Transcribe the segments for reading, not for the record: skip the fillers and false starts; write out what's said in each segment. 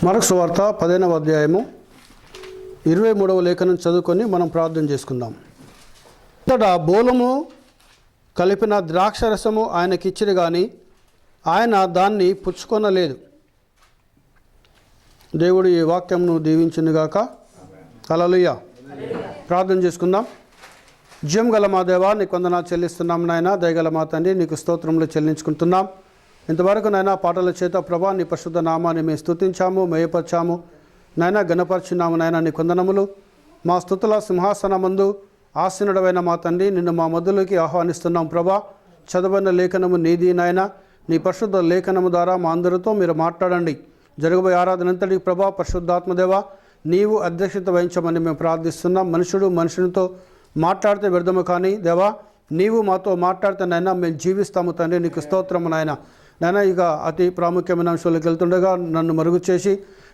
Mark సువార్త 10వ అధ్యాయము 23వ లేఖనం చదువుకొని మనం ప్రార్థన చేసుకుందాం. అంతటా బోలము కలిపిన ద్రాక్షరసము ఆయనకిచ్చిరు కానీ ఆయన దాన్ని పుచ్చుకొనలేదు. దేవుడు ఈ వాక్యంను దీవించునుగాక. హల్లెలూయా. ప్రార్థన చేసుకుందాం. జీవం గల మా దేవా, నీకు వందనాలు చెల్లిస్తున్నాం నాయన. దయగల మా తండ్రి, నీకు స్తోత్రములు చెల్లించుకుంటున్నాం. ఇంతవరకు నాయన పాటల చేత ప్రభా నీ పరిశుద్ధ నామాన్ని మేము స్తుతించాము, మేయపరచాము నాయన, గణపరిచున్నాము నాయన. నీ కొందనములు మా స్తుతుల సింహాసనమందు ఆసీనుడవైన మా తండ్రి, నిన్ను మా మధ్యలోకి ఆహ్వానిస్తున్నాం ప్రభా. చదవైన లేఖనము నీది నాయన. నీ పరిశుద్ధ లేఖనము ద్వారా మా అందరితో మీరు మాట్లాడండి. జరగబోయే ఆరాధనంతటికి ప్రభా పరిశుద్ధాత్మదేవ నీవు అధ్యక్షత వహించమని మేము ప్రార్థిస్తున్నాం. మనుషుడు మనుషునితో మాట్లాడితే వ్యర్థము, కానీ దేవా నీవు మాతో మాట్లాడితే నాయన మేము జీవిస్తాము తండ్రి. నీకు స్తోత్రము నాయన. నాయన ఇక అతి ప్రాముఖ్యమైన అంశాలకు వెళ్తుండగా నన్ను మరుగు చేసి,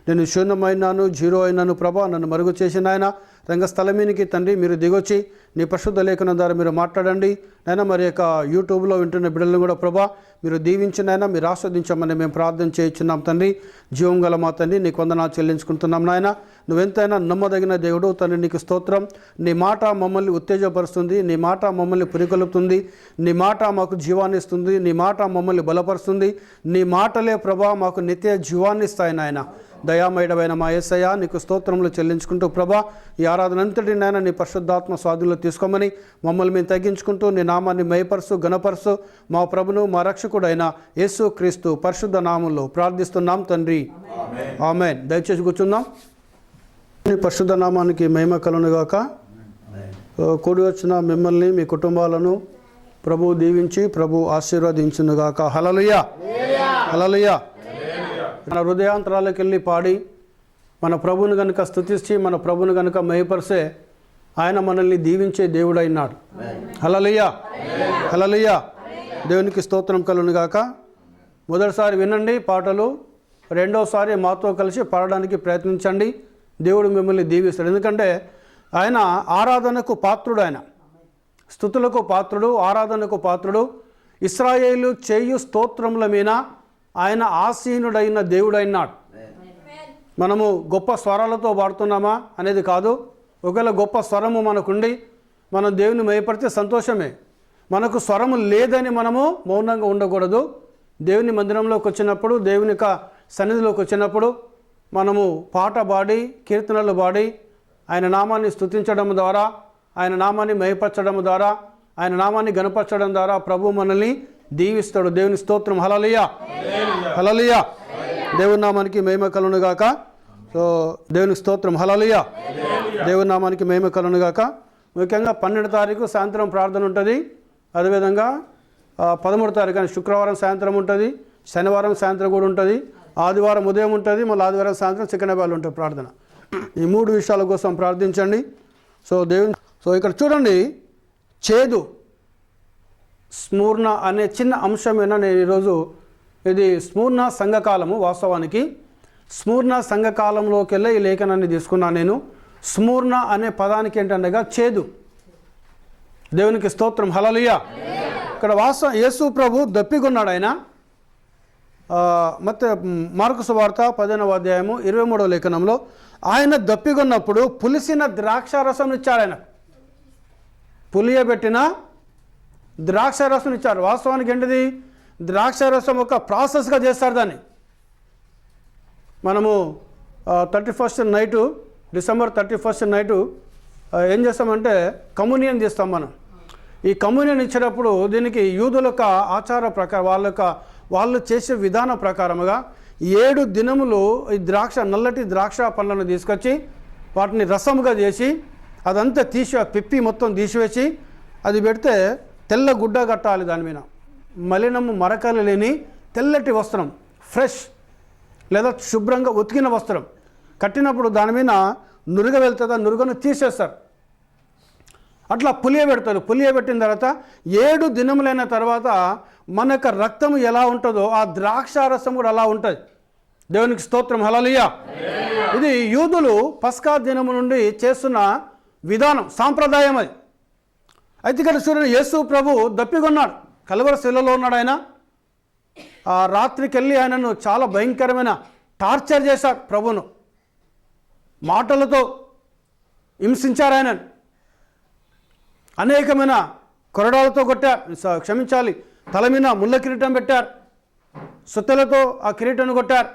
నేను శూన్యమైనాను, జీరో అయినాను ప్రభా, నన్ను మరుగు చేసి నాయన రంగస్థలమీనికి తండ్రి మీరు దిగొచ్చి నీ పరిశుద్ధ లేఖనం ద్వారా మీరు మాట్లాడండి నాయన. మరి యొక్క యూట్యూబ్లో వింటున్న బిడ్డలను కూడా ప్రభా మీరు దీవించినైనా మీరు ఆస్వాదించమని మేము ప్రార్థన చేయించున్నాం తండ్రి. జీవం గల మా తండ్రి, నీకు వందనాలు చెల్లించుకుంటున్నాం నాయన. నువ్వెంతైనా నమ్మదగిన దేవుడు తండ్రి, నీకు స్తోత్రం. నీ మాట మమ్మల్ని ఉత్తేజపరుస్తుంది, నీ మాట మమ్మల్ని పురికొల్పుతుంది, నీ మాట మాకు జీవాన్ని ఇస్తుంది, నీ మాట మమ్మల్ని బలపరుస్తుంది. నీ మాటలే ప్రభా మాకు నిత్య జీవాన్ని ఇస్తాయి నాయన. దయామయుడమైన మా యేసయ్య నీకు స్తోత్రములు చెల్లించుకుంటూ ప్రభా ఈ ఆరాధన అంతటి నాయన నీ పరిశుద్ధాత్మ స్వాధీనంలో తీసుకోమని మమ్మల్ని మేము తగ్గించుకుంటూ నీ నామాన్ని మయపరుసు గణపరుసు మా ప్రభును మా రక్షకుడైన యేసు క్రీస్తు పరిశుద్ధ నామంలో ప్రార్థిస్తున్నాం తండ్రి, ఆమేన్. దయచేసి కూర్చుందాం. నీ పరిశుద్ధ నామానికి మహిమ కలుగునుగాక. కూడి వచ్చిన మిమ్మల్ని మీ కుటుంబాలను ప్రభు దీవించి ప్రభు ఆశీర్వదించునుగాక. హల్లెలూయా, హల్లెలూయా. మన హృదయాంతరాలకు వెళ్ళి పాడి మన ప్రభుని కనుక స్తుతించి మన ప్రభుని కనుక మహిమపరిస్తే ఆయన మనల్ని దీవించే దేవుడైనాడు. హల్లెలూయా, హల్లెలూయా. దేవునికి స్తోత్రం కలుగునుగాక. మొదటిసారి వినండి పాటలు, రెండోసారి మాతో కలిసి పాడడానికి ప్రయత్నించండి. దేవుడు మిమ్మల్ని దీవిస్తాడు. ఎందుకంటే ఆయన ఆరాధనకు పాత్రుడు, ఆయన స్తుతులకు పాత్రుడు, ఆరాధనకు పాత్రుడు. ఇశ్రాయేలు చేయు స్తోత్రముల మీద ఆయన ఆసీనుడైన దేవుడైనాడు. మనము గొప్ప స్వరాలతో పాడుతున్నామా అనేది కాదు. ఒకవేళ గొప్ప స్వరము మనకుండి మనం దేవుని మహిమపరిచే సంతోషమే. మనకు స్వరము లేదని మనము మౌనంగా ఉండకూడదు. దేవుని మందిరంలోకి వచ్చినప్పుడు, దేవుని యొక్క సన్నిధిలోకి వచ్చినప్పుడు మనము పాట పాడి, కీర్తనలు పాడి ఆయన నామాన్ని స్తుతించడం ద్వారా, ఆయన నామాన్ని మహిమపరచడం ద్వారా, ఆయన నామాన్ని గణపరచడం ద్వారా ప్రభు మనల్ని దీవిస్తాడు. దేవుని స్తోత్రం. హల్లెలూయా, హల్లెలూయా. దేవుని నామానికి మహిమ కలుగునుగాక. సో దేవునికి స్తోత్రం. హల్లెలూయా. దేవుని నామానికి మహిమ కలుగునుగాక. ముఖ్యంగా 12వ తారీఖు సాయంత్రం ప్రార్థన ఉంటుంది. అదేవిధంగా 13వ తారీఖు అని శుక్రవారం సాయంత్రం ఉంటుంది, శనివారం సాయంత్రం కూడా ఉంటుంది, ఆదివారం ఉదయం ఉంటుంది, మళ్ళీ ఆదివారం సాయంత్రం చికెనబాలు ఉంటుంది ప్రార్థన. ఈ 3 విషయాల కోసం ప్రార్థించండి. సో ఇక్కడ చూడండి, చేదు స్మూర్ణ అనే చిన్న అంశమైనా నేను ఈరోజు ఇది స్మూర్ణ సంఘకాలము. వాస్తవానికి స్మూర్ణ సంఘకాలంలోకి వెళ్ళి ఈ లేఖనాన్ని తీసుకున్నాను నేను. స్మూర్ణ అనే పదానికి ఏంటండగా చేదు. దేవునికి స్తోత్రం. హల్లెలూయా. ఇక్కడ యేసు ప్రభు దప్పికొన్నాడు. ఆయన ಮತ್ತೆ మార్కు సువార్త 10వ అధ్యాయము 23వ లేఖనంలో ఆయన దప్పికొన్నప్పుడు పులిసిన ద్రాక్షారసం ఇచ్చారు. ఆయన పులియబెట్టిన ద్రాక్షారసం ఇచ్చారు. వాస్తవానికి ఏంటిది? ద్రాక్షారసం ఒక ప్రాసెస్గా చేస్తారు దాన్ని. మనము 31st night, December 31st night ఏం చేస్తామంటే కమ్యూనియన్ చేస్తాం మనం. ఈ కమ్యూనియన్ ఇచ్చేటప్పుడు దీనికి యూదుల యొక్క ఆచార ప్రకారం, వాళ్ళు చేసే విధానం ప్రకారముగా 7 దినములు ఈ నల్లటి ద్రాక్ష పండ్లను తీసుకొచ్చి వాటిని రసముగా చేసి అదంతా పిప్పి మొత్తం తీసివేసి అది పెడితే తెల్ల గుడ్డ కట్టాలి. దాని మీద మలినము మరకలు లేని తెల్లటి వస్త్రం, ఫ్రెష్ లేదా శుభ్రంగా ఉతికిన వస్త్రం కట్టినప్పుడు దాని మీద నురుగ వెళ్తుంది. ఆ నురుగను తీసేస్తారు. అట్లా పులియబెడతారు. పులియబెట్టిన తర్వాత 7 దినములైన తర్వాత మన యొక్క రక్తం ఎలా ఉంటుందో ఆ ద్రాక్షారసం కూడా అలా ఉంటుంది. దేవునికి స్తోత్రం. హల్లెలూయా. ఇది యూదులు పస్కా దినము నుండి చేస్తున్న విధానం, సాంప్రదాయం అది. అయితే ఇక్కడ చూడండి, యేసు ప్రభు దప్పికొన్నాడు, కలువరి శిలలో ఉన్నాడు. ఆయన ఆ రాత్రికి వెళ్ళి ఆయనను చాలా భయంకరమైన టార్చర్ చేశారు ప్రభును, మాటలతో హింసించారు ఆయనను, అనేకమైన కొరడాలతో కొట్టారు, క్షమించాలి, తల మీద ముళ్ళ కిరీటం పెట్టారు, సుత్తెలతో ఆ కిరీటాన్ని కొట్టారు,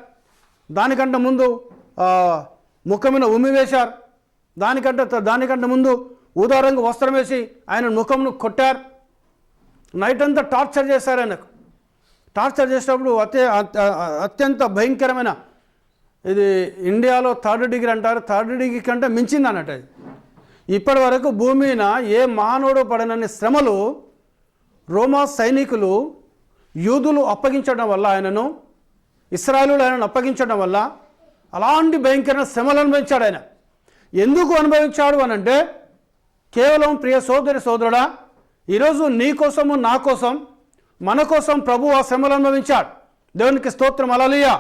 దానికంటే ముందు ముఖం మీద ఉమ్మి వేశారు, దానికంటే ముందు ఊదారంగు వస్త్రం వేసి ఆయన ముఖంను కొట్టారు. నైట్ అంతా టార్చర్ చేశారు ఆయనకు. టార్చర్ చేసినప్పుడు అత్యంత భయంకరమైన, ఇది ఇండియాలో 3rd డిగ్రీ అంటారు, 3rd డిగ్రీ కంటే మించింది అన్నట్టు. అది ఇప్పటి వరకు భూమి మీద ఏ మానవుడు పడనన్ని శ్రమలు రోమా సైనికులు యూదులు అప్పగించడం వల్ల, ఆయనను ఇశ్రాయేలీయులు ఆయనను అప్పగించడం వల్ల అలాంటి భయంకరమైన శ్రమలు అనుభవించాడు ఆయన. ఎందుకు అనుభవించాడు అని అంటే, కేవలం ప్రియ సోదరుడా, ఈరోజు నీ కోసము నా కోసం మన కోసం ప్రభు ఆ శ్రమలు అనుభవించాడు. దేవునికి స్తోత్రం, హల్లెలూయా.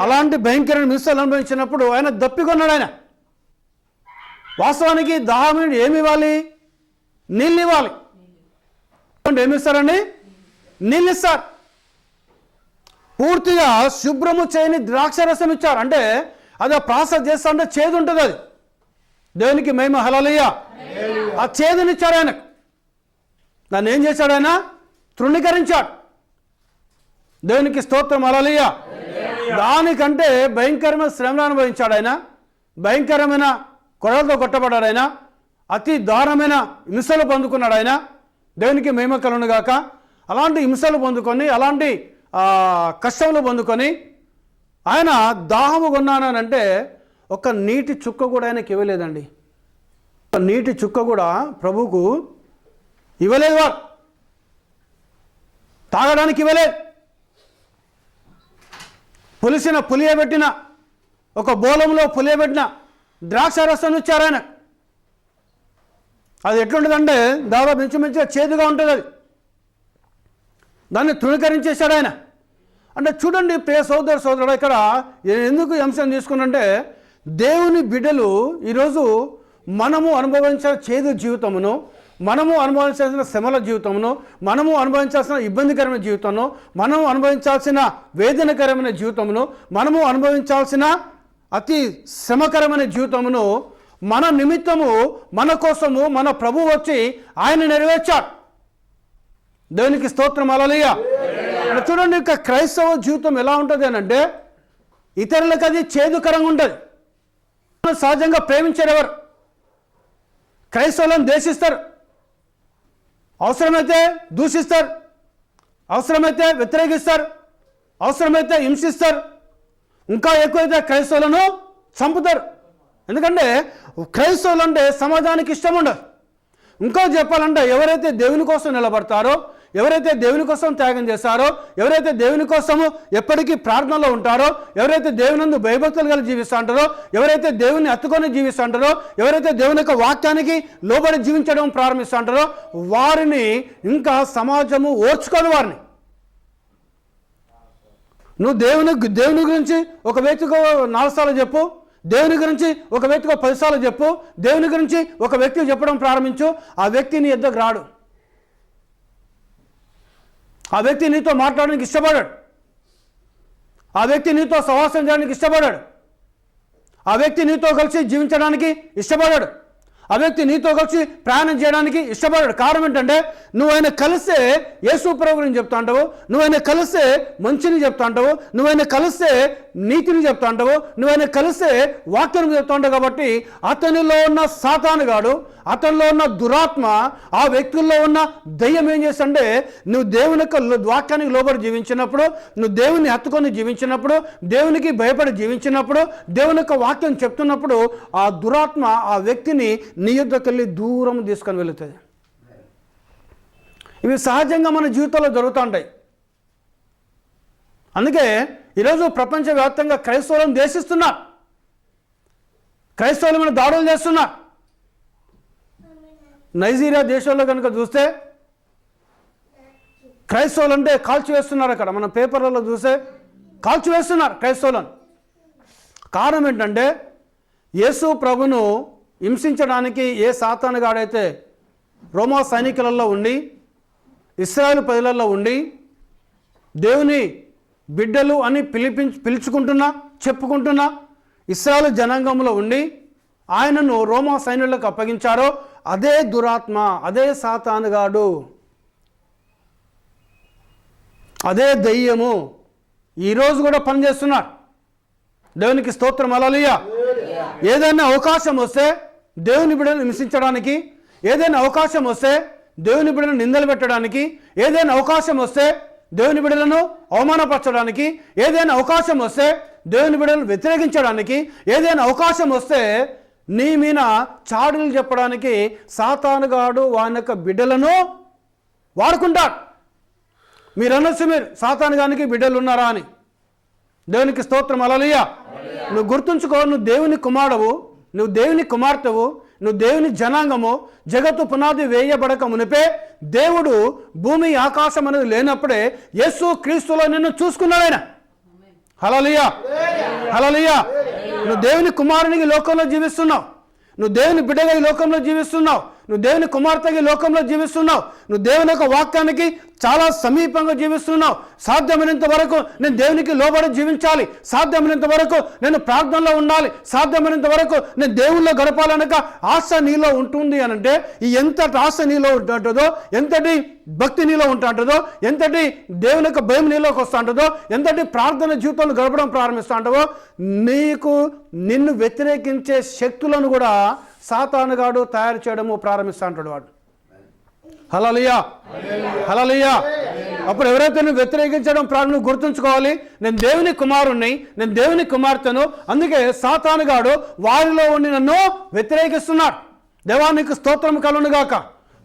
అలాంటి భయంకరమైన హింసలు అనుభవించినప్పుడు ఆయన దప్పికొన్నాడు. ఆయన వాస్తవానికి దాహం ఏమి ఇవ్వాలి? నీళ్ళు ఇవ్వాలి. ఏమి ఇస్తారండి? నీళ్ళు ఇస్తారు. పూర్తిగా శుభ్రము చేయని ద్రాక్షరసం ఇచ్చారు. అంటే అది ప్రాసెస్ చేస్తా అంటే చేదు ఉంటుంది. అది దేవునికి మహిమ, హల్లెలూయా. ఆ చేదునిచ్చాడు ఆయనకు. దాన్ని ఏం చేశాడు? ఆయన తృణీకరించాడు. దేవునికి స్తోత్రం, హల్లెలూయా. దానికంటే భయంకరమైన శ్రమను అనుభవించాడు ఆయన. భయంకరమైన కొరలతో కొట్టబడ్డాడు ఆయన. అతి దారుణమైన హింసలు పొందుకున్నాడు ఆయన. దేవునికి మహిమ కలుగును గాక. అలాంటి హింసలు పొందుకొని, అలాంటి కష్టములు పొందుకొని ఆయన దాహము కొన్నానంటే ఒక నీటి చుక్క కూడా ఆయనకి ఇవ్వలేదండి. ఒక నీటి చుక్క కూడా ప్రభువుకు ఇవ్వలేదు. వారు తాగడానికి ఇవ్వలేదు. పులియబెట్టిన ఒక బోలంలో పులియబెట్టిన ద్రాక్ష రసం ఇచ్చారు ఆయన. అది ఎట్లుంటుందంటే దాదాపు ఇంచుమించుగా చేదుగా ఉంటుంది. అది దాన్ని తృణీకరించేశాడు ఆయన. అంటే చూడండి ప్రియ సోదరుడు, ఇక్కడ ఎందుకు ఈ అంశం తీసుకున్నంటే, దేవుని బిడ్డలు ఈరోజు మనము అనుభవించిన చేదు జీవితమును, మనము అనుభవించాల్సిన శ్రమల జీవితమును, మనము అనుభవించాల్సిన ఇబ్బందికరమైన జీవితమును, మనము అనుభవించాల్సిన వేదనకరమైన జీవితమును, మనము అనుభవించాల్సిన అతి శ్రమకరమైన జీవితమును మన నిమిత్తము, మన కోసము మన ప్రభువు వచ్చి ఆయన నెరవేర్చాడు. దేవునికి స్తోత్రం, హల్లెలూయా. చూడండి, ఇక క్రైస్తవ జీవితం ఎలా ఉంటుంది అని అంటే, ఇతరులకు అది చేదుకరంగా ఉంటుంది. సహజంగా ప్రేమించారు ఎవరు? క్రైస్తవులను ద్వేషిస్తారు, అవసరమైతే దూషిస్తారు, అవసరమైతే వ్యతిరేకిస్తారు, అవసరమైతే హింసిస్తారు, ఇంకా ఎక్కువైతే క్రైస్తవులను చంపుతారు. ఎందుకంటే క్రైస్తవులు అంటే సమాజానికి ఇష్టం ఉండదు. ఇంకో చెప్పాలంటే, ఎవరైతే దేవుని కోసం నిలబడతారో, ఎవరైతే దేవుని కోసం త్యాగం చేస్తారో, ఎవరైతే దేవుని కోసము ఎప్పటికీ ప్రార్థనలో ఉంటారో, ఎవరైతే దేవునందు భయభక్తులు కలిగి జీవిస్తూ ఉంటారో, ఎవరైతే దేవుని హత్తుకొని జీవిస్తూ ఉంటారో, ఎవరైతే దేవుని యొక్క వాక్యానికి లోబడి జీవించడం ప్రారంభిస్తూ ఉంటారో, వారిని ఇంకా సమాజము ఓర్చుకోదు. వారిని నువ్వు దేవుని గురించి ఒక వ్యక్తికి 4 సార్లు చెప్పు, దేవుని గురించి ఒక వ్యక్తికి 10 సార్లు చెప్పు, దేవుని గురించి ఒక వ్యక్తికి చెప్పడం ప్రారంభించు, ఆ వ్యక్తి నీ ఎద్దకు రాడు. ఆ వ్యక్తి నీతో మాట్లాడడానికి ఇష్టపడాడు. ఆ వ్యక్తి నీతో సహవాసం చేయడానికి ఇష్టపడాడు. ఆ వ్యక్తి నీతో కలిసి జీవించడానికి ఇష్టపడాడు. ఆ వ్యక్తి నీతో కలిసి ప్రయాణం చేయడానికి ఇష్టపడాడు. కారణం ఏంటంటే, నువ్వు ఆయన కలిస్తే యేసు ప్రభు గురించి చెప్తా ఉంటావు, నువ్వైనా కలిస్తే మంచిని చెప్తా ఉంటావు, నువ్వైనా కలిస్తే నీతిని చెప్తా ఉంటావు, నువ్వైనా కలిస్తే వాక్యం చెప్తా ఉంటావు. కాబట్టి అతనిలో ఉన్న సాతానుగాడు, అతనిలో ఉన్న దురాత్మ, ఆ వ్యక్తుల్లో ఉన్న దయ్యం ఏం చేస్తుంటే, నువ్వు దేవుని యొక్క వాక్యానికి లోబడి జీవించినప్పుడు, నువ్వు దేవుని హత్తుకొని జీవించినప్పుడు, దేవునికి భయపడి జీవించినప్పుడు, దేవుని యొక్క వాక్యం చెప్తున్నప్పుడు, ఆ దురాత్మ ఆ వ్యక్తిని నీ యుద్ధకు వెళ్ళి దూరం తీసుకొని వెళుతుంది. ఇవి సహజంగా మన జీవితంలో జరుగుతూ ఉంటాయి. అందుకే ఈరోజు ప్రపంచవ్యాప్తంగా క్రైస్తవులను ద్వేషిస్తున్నారు, క్రైస్తవుల మీద దాడులు చేస్తున్నారు. నైజీరియా దేశంలో కనుక చూస్తే క్రైస్తవులు అంటే కాల్చివేస్తున్నారు. అక్కడ మన పేపర్లలో చూస్తే కాల్చివేస్తున్నారు క్రైస్తవులను. కారణం ఏంటంటే, యేసు ప్రభును హింసించడానికి ఏ సాతానుగాడైతే రోమా సైనికులలో ఉండి, ఇశ్రాయేలు ప్రజలలో ఉండి, దేవుని బిడ్డలు అని పిలుచుకుంటున్నా, చెప్పుకుంటున్న ఇశ్రాయేలు జనాంగంలో ఉండి ఆయనను రోమా సైన్యులకు అప్పగించారో అదే దురాత్మ, అదే సాతానుగాడు, అదే దెయ్యము ఈరోజు కూడా పనిచేస్తున్నాడు. దేవునికి స్తోత్రం, హల్లెలూయా. ఏదైనా అవకాశం వస్తే దేవుని బిడ్డను హింసించడానికి, ఏదైనా అవకాశం వస్తే దేవుని బిడ్డలను నిందలు పెట్టడానికి, ఏదైనా అవకాశం వస్తే దేవుని బిడ్డలను అవమానపరచడానికి, ఏదైనా అవకాశం వస్తే దేవుని బిడ్డలను వ్యతిరేకించడానికి, ఏదైనా అవకాశం వస్తే నీ మీద చాడులు చెప్పడానికి సాతానుగాడు వాని యొక్క బిడ్డలను వాడుకుంటాడు. మీరు అనొచ్చు, మీరు సాతానుగానికి బిడ్డలు ఉన్నారా అని. దేవునికి స్తోత్రం, హల్లెలూయా. నువ్వు గుర్తుంచుకో, నువ్వు దేవుని కుమారుడవు, నువ్వు దేవుని కుమార్తెవు, నువ్వు దేవుని జనాంగము. జగత్తు పునాది వేయబడక మునిపే దేవుడు భూమి ఆకాశం అనేది లేనప్పుడే యేసు క్రీస్తులో నిన్ను చూసుకున్నాడు ఆయన. హల్లెలూయా, హల్లెలూయా. నువ్వు దేవుని కుమారునికి లోకంలో జీవిస్తున్నావు, నువ్వు దేవుని బిడ్డగా ఈ లోకంలో జీవిస్తున్నావు, నువ్వు దేవుని కుమార్తెగా ఈ లోకంలో జీవిస్తున్నావు, నువ్వు దేవుని యొక్క వాక్యానికి చాలా సమీపంగా జీవిస్తున్నావు. సాధ్యమైనంత వరకు నేను దేవునికి లోబడి జీవించాలి, సాధ్యమైనంత వరకు నేను ప్రార్థనలో ఉండాలి, సాధ్యమైనంత వరకు నేను దేవుల్లో గడపాలనక ఆశ నీలో ఉంటుంది అనంటే, ఈ ఎంతటి ఆశ నీలో ఉంటుందో, ఎంతటి భక్తి నీలో ఉంటుంటుందో, ఎంతటి దేవుని యొక్క భయం నీలోకి వస్తూ ఉంటుందో, ఎంతటి ప్రార్థన జీవితంలో గడపడం ప్రారంభిస్తూ ఉంటావో, నిన్ను వ్యతిరేకించే శక్తులను కూడా సాతానుగాడు తయారు చేయడము ప్రారంభిస్తూ ఉంటాడు వాడు. హల్లెలూయా, హల్లెలూయా. అప్పుడు ఎవరైతే నువ్వు వ్యతిరేకించడం ప్రారంభం గుర్తుంచుకోవాలి, నేను దేవుని కుమారుణ్ణి, నేను దేవుని కుమార్తెను. అందుకే సాతానుగాడు వారిలో ఉండి నన్ను వ్యతిరేకిస్తున్నాడు. దేవా నీకు స్తోత్రం కలుగునుగాక,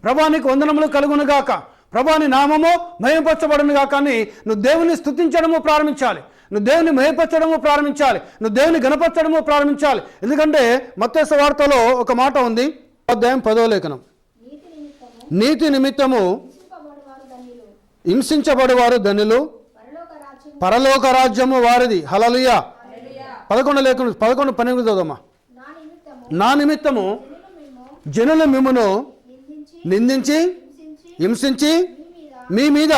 ప్రభా నీకు వందనములు కలుగునుగాక, ప్రభా నీ నామము మహిమపరచబడును గాక అని నువ్వు దేవుని స్తుతించడము ప్రారంభించాలి, నువ్వు దేవుని మహిమపరచడము ప్రారంభించాలి, నువ్వు దేవుని గణపరచడము ప్రారంభించాలి. ఎందుకంటే మత్తయి సువార్తలో ఒక మాట ఉంది, అధ్యాయం 10వ లేఖనం, నీతి నిమిత్తము హింసించబడేవారు ధన్యులు, పరలోక రాజ్యము వారిది. హల్లెలూయా. 11 లేఖనం 11:12 చదవమ్మా. నా నిమిత్తము జనులు మిమ్మును నిందించి హింసించి మీ మీద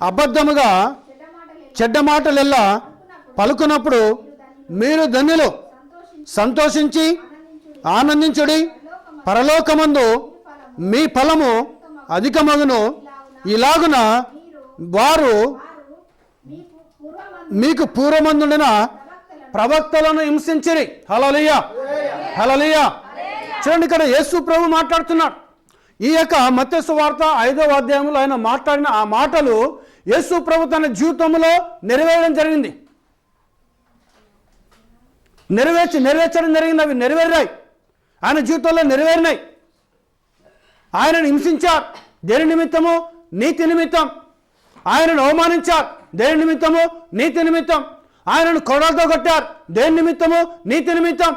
అబద్ధముగా చెడ్డ మాటలెల్లా పలుకున్నప్పుడు మీరు ధన్యులు, సంతోషించి ఆనందించుడి, పరలోకమందు మీ ఫలము అధికమగును. ఇలాగున వారు మీకు పూర్వమందుండిన ప్రవక్తలను హింసించిరి. హల్లెలూయా, హల్లెలూయా. చూడండి, ఇక్కడ యేసు ప్రభు మాట్లాడుతున్నాడు. ఈ యొక్క మత్తయి సువార్త 5వ అధ్యాయంలో ఆయన మాట్లాడిన ఆ మాటలు యేసు ప్రభు తన జీవితంలో నెరవేరడం జరిగింది, నెరవేర్చడం జరిగింది. అవి నెరవేరాయి, ఆయన జీవితంలో నెరవేరినాయి. ఆయనను హింసించారు, దేని నిమిత్తము? నీతి నిమిత్తం. ఆయనను అవమానించారు, దేని నిమిత్తము? నీతి నిమిత్తం. ఆయనను కొరడాలతో కొట్టారు, దేని నిమిత్తము? నీతి నిమిత్తం.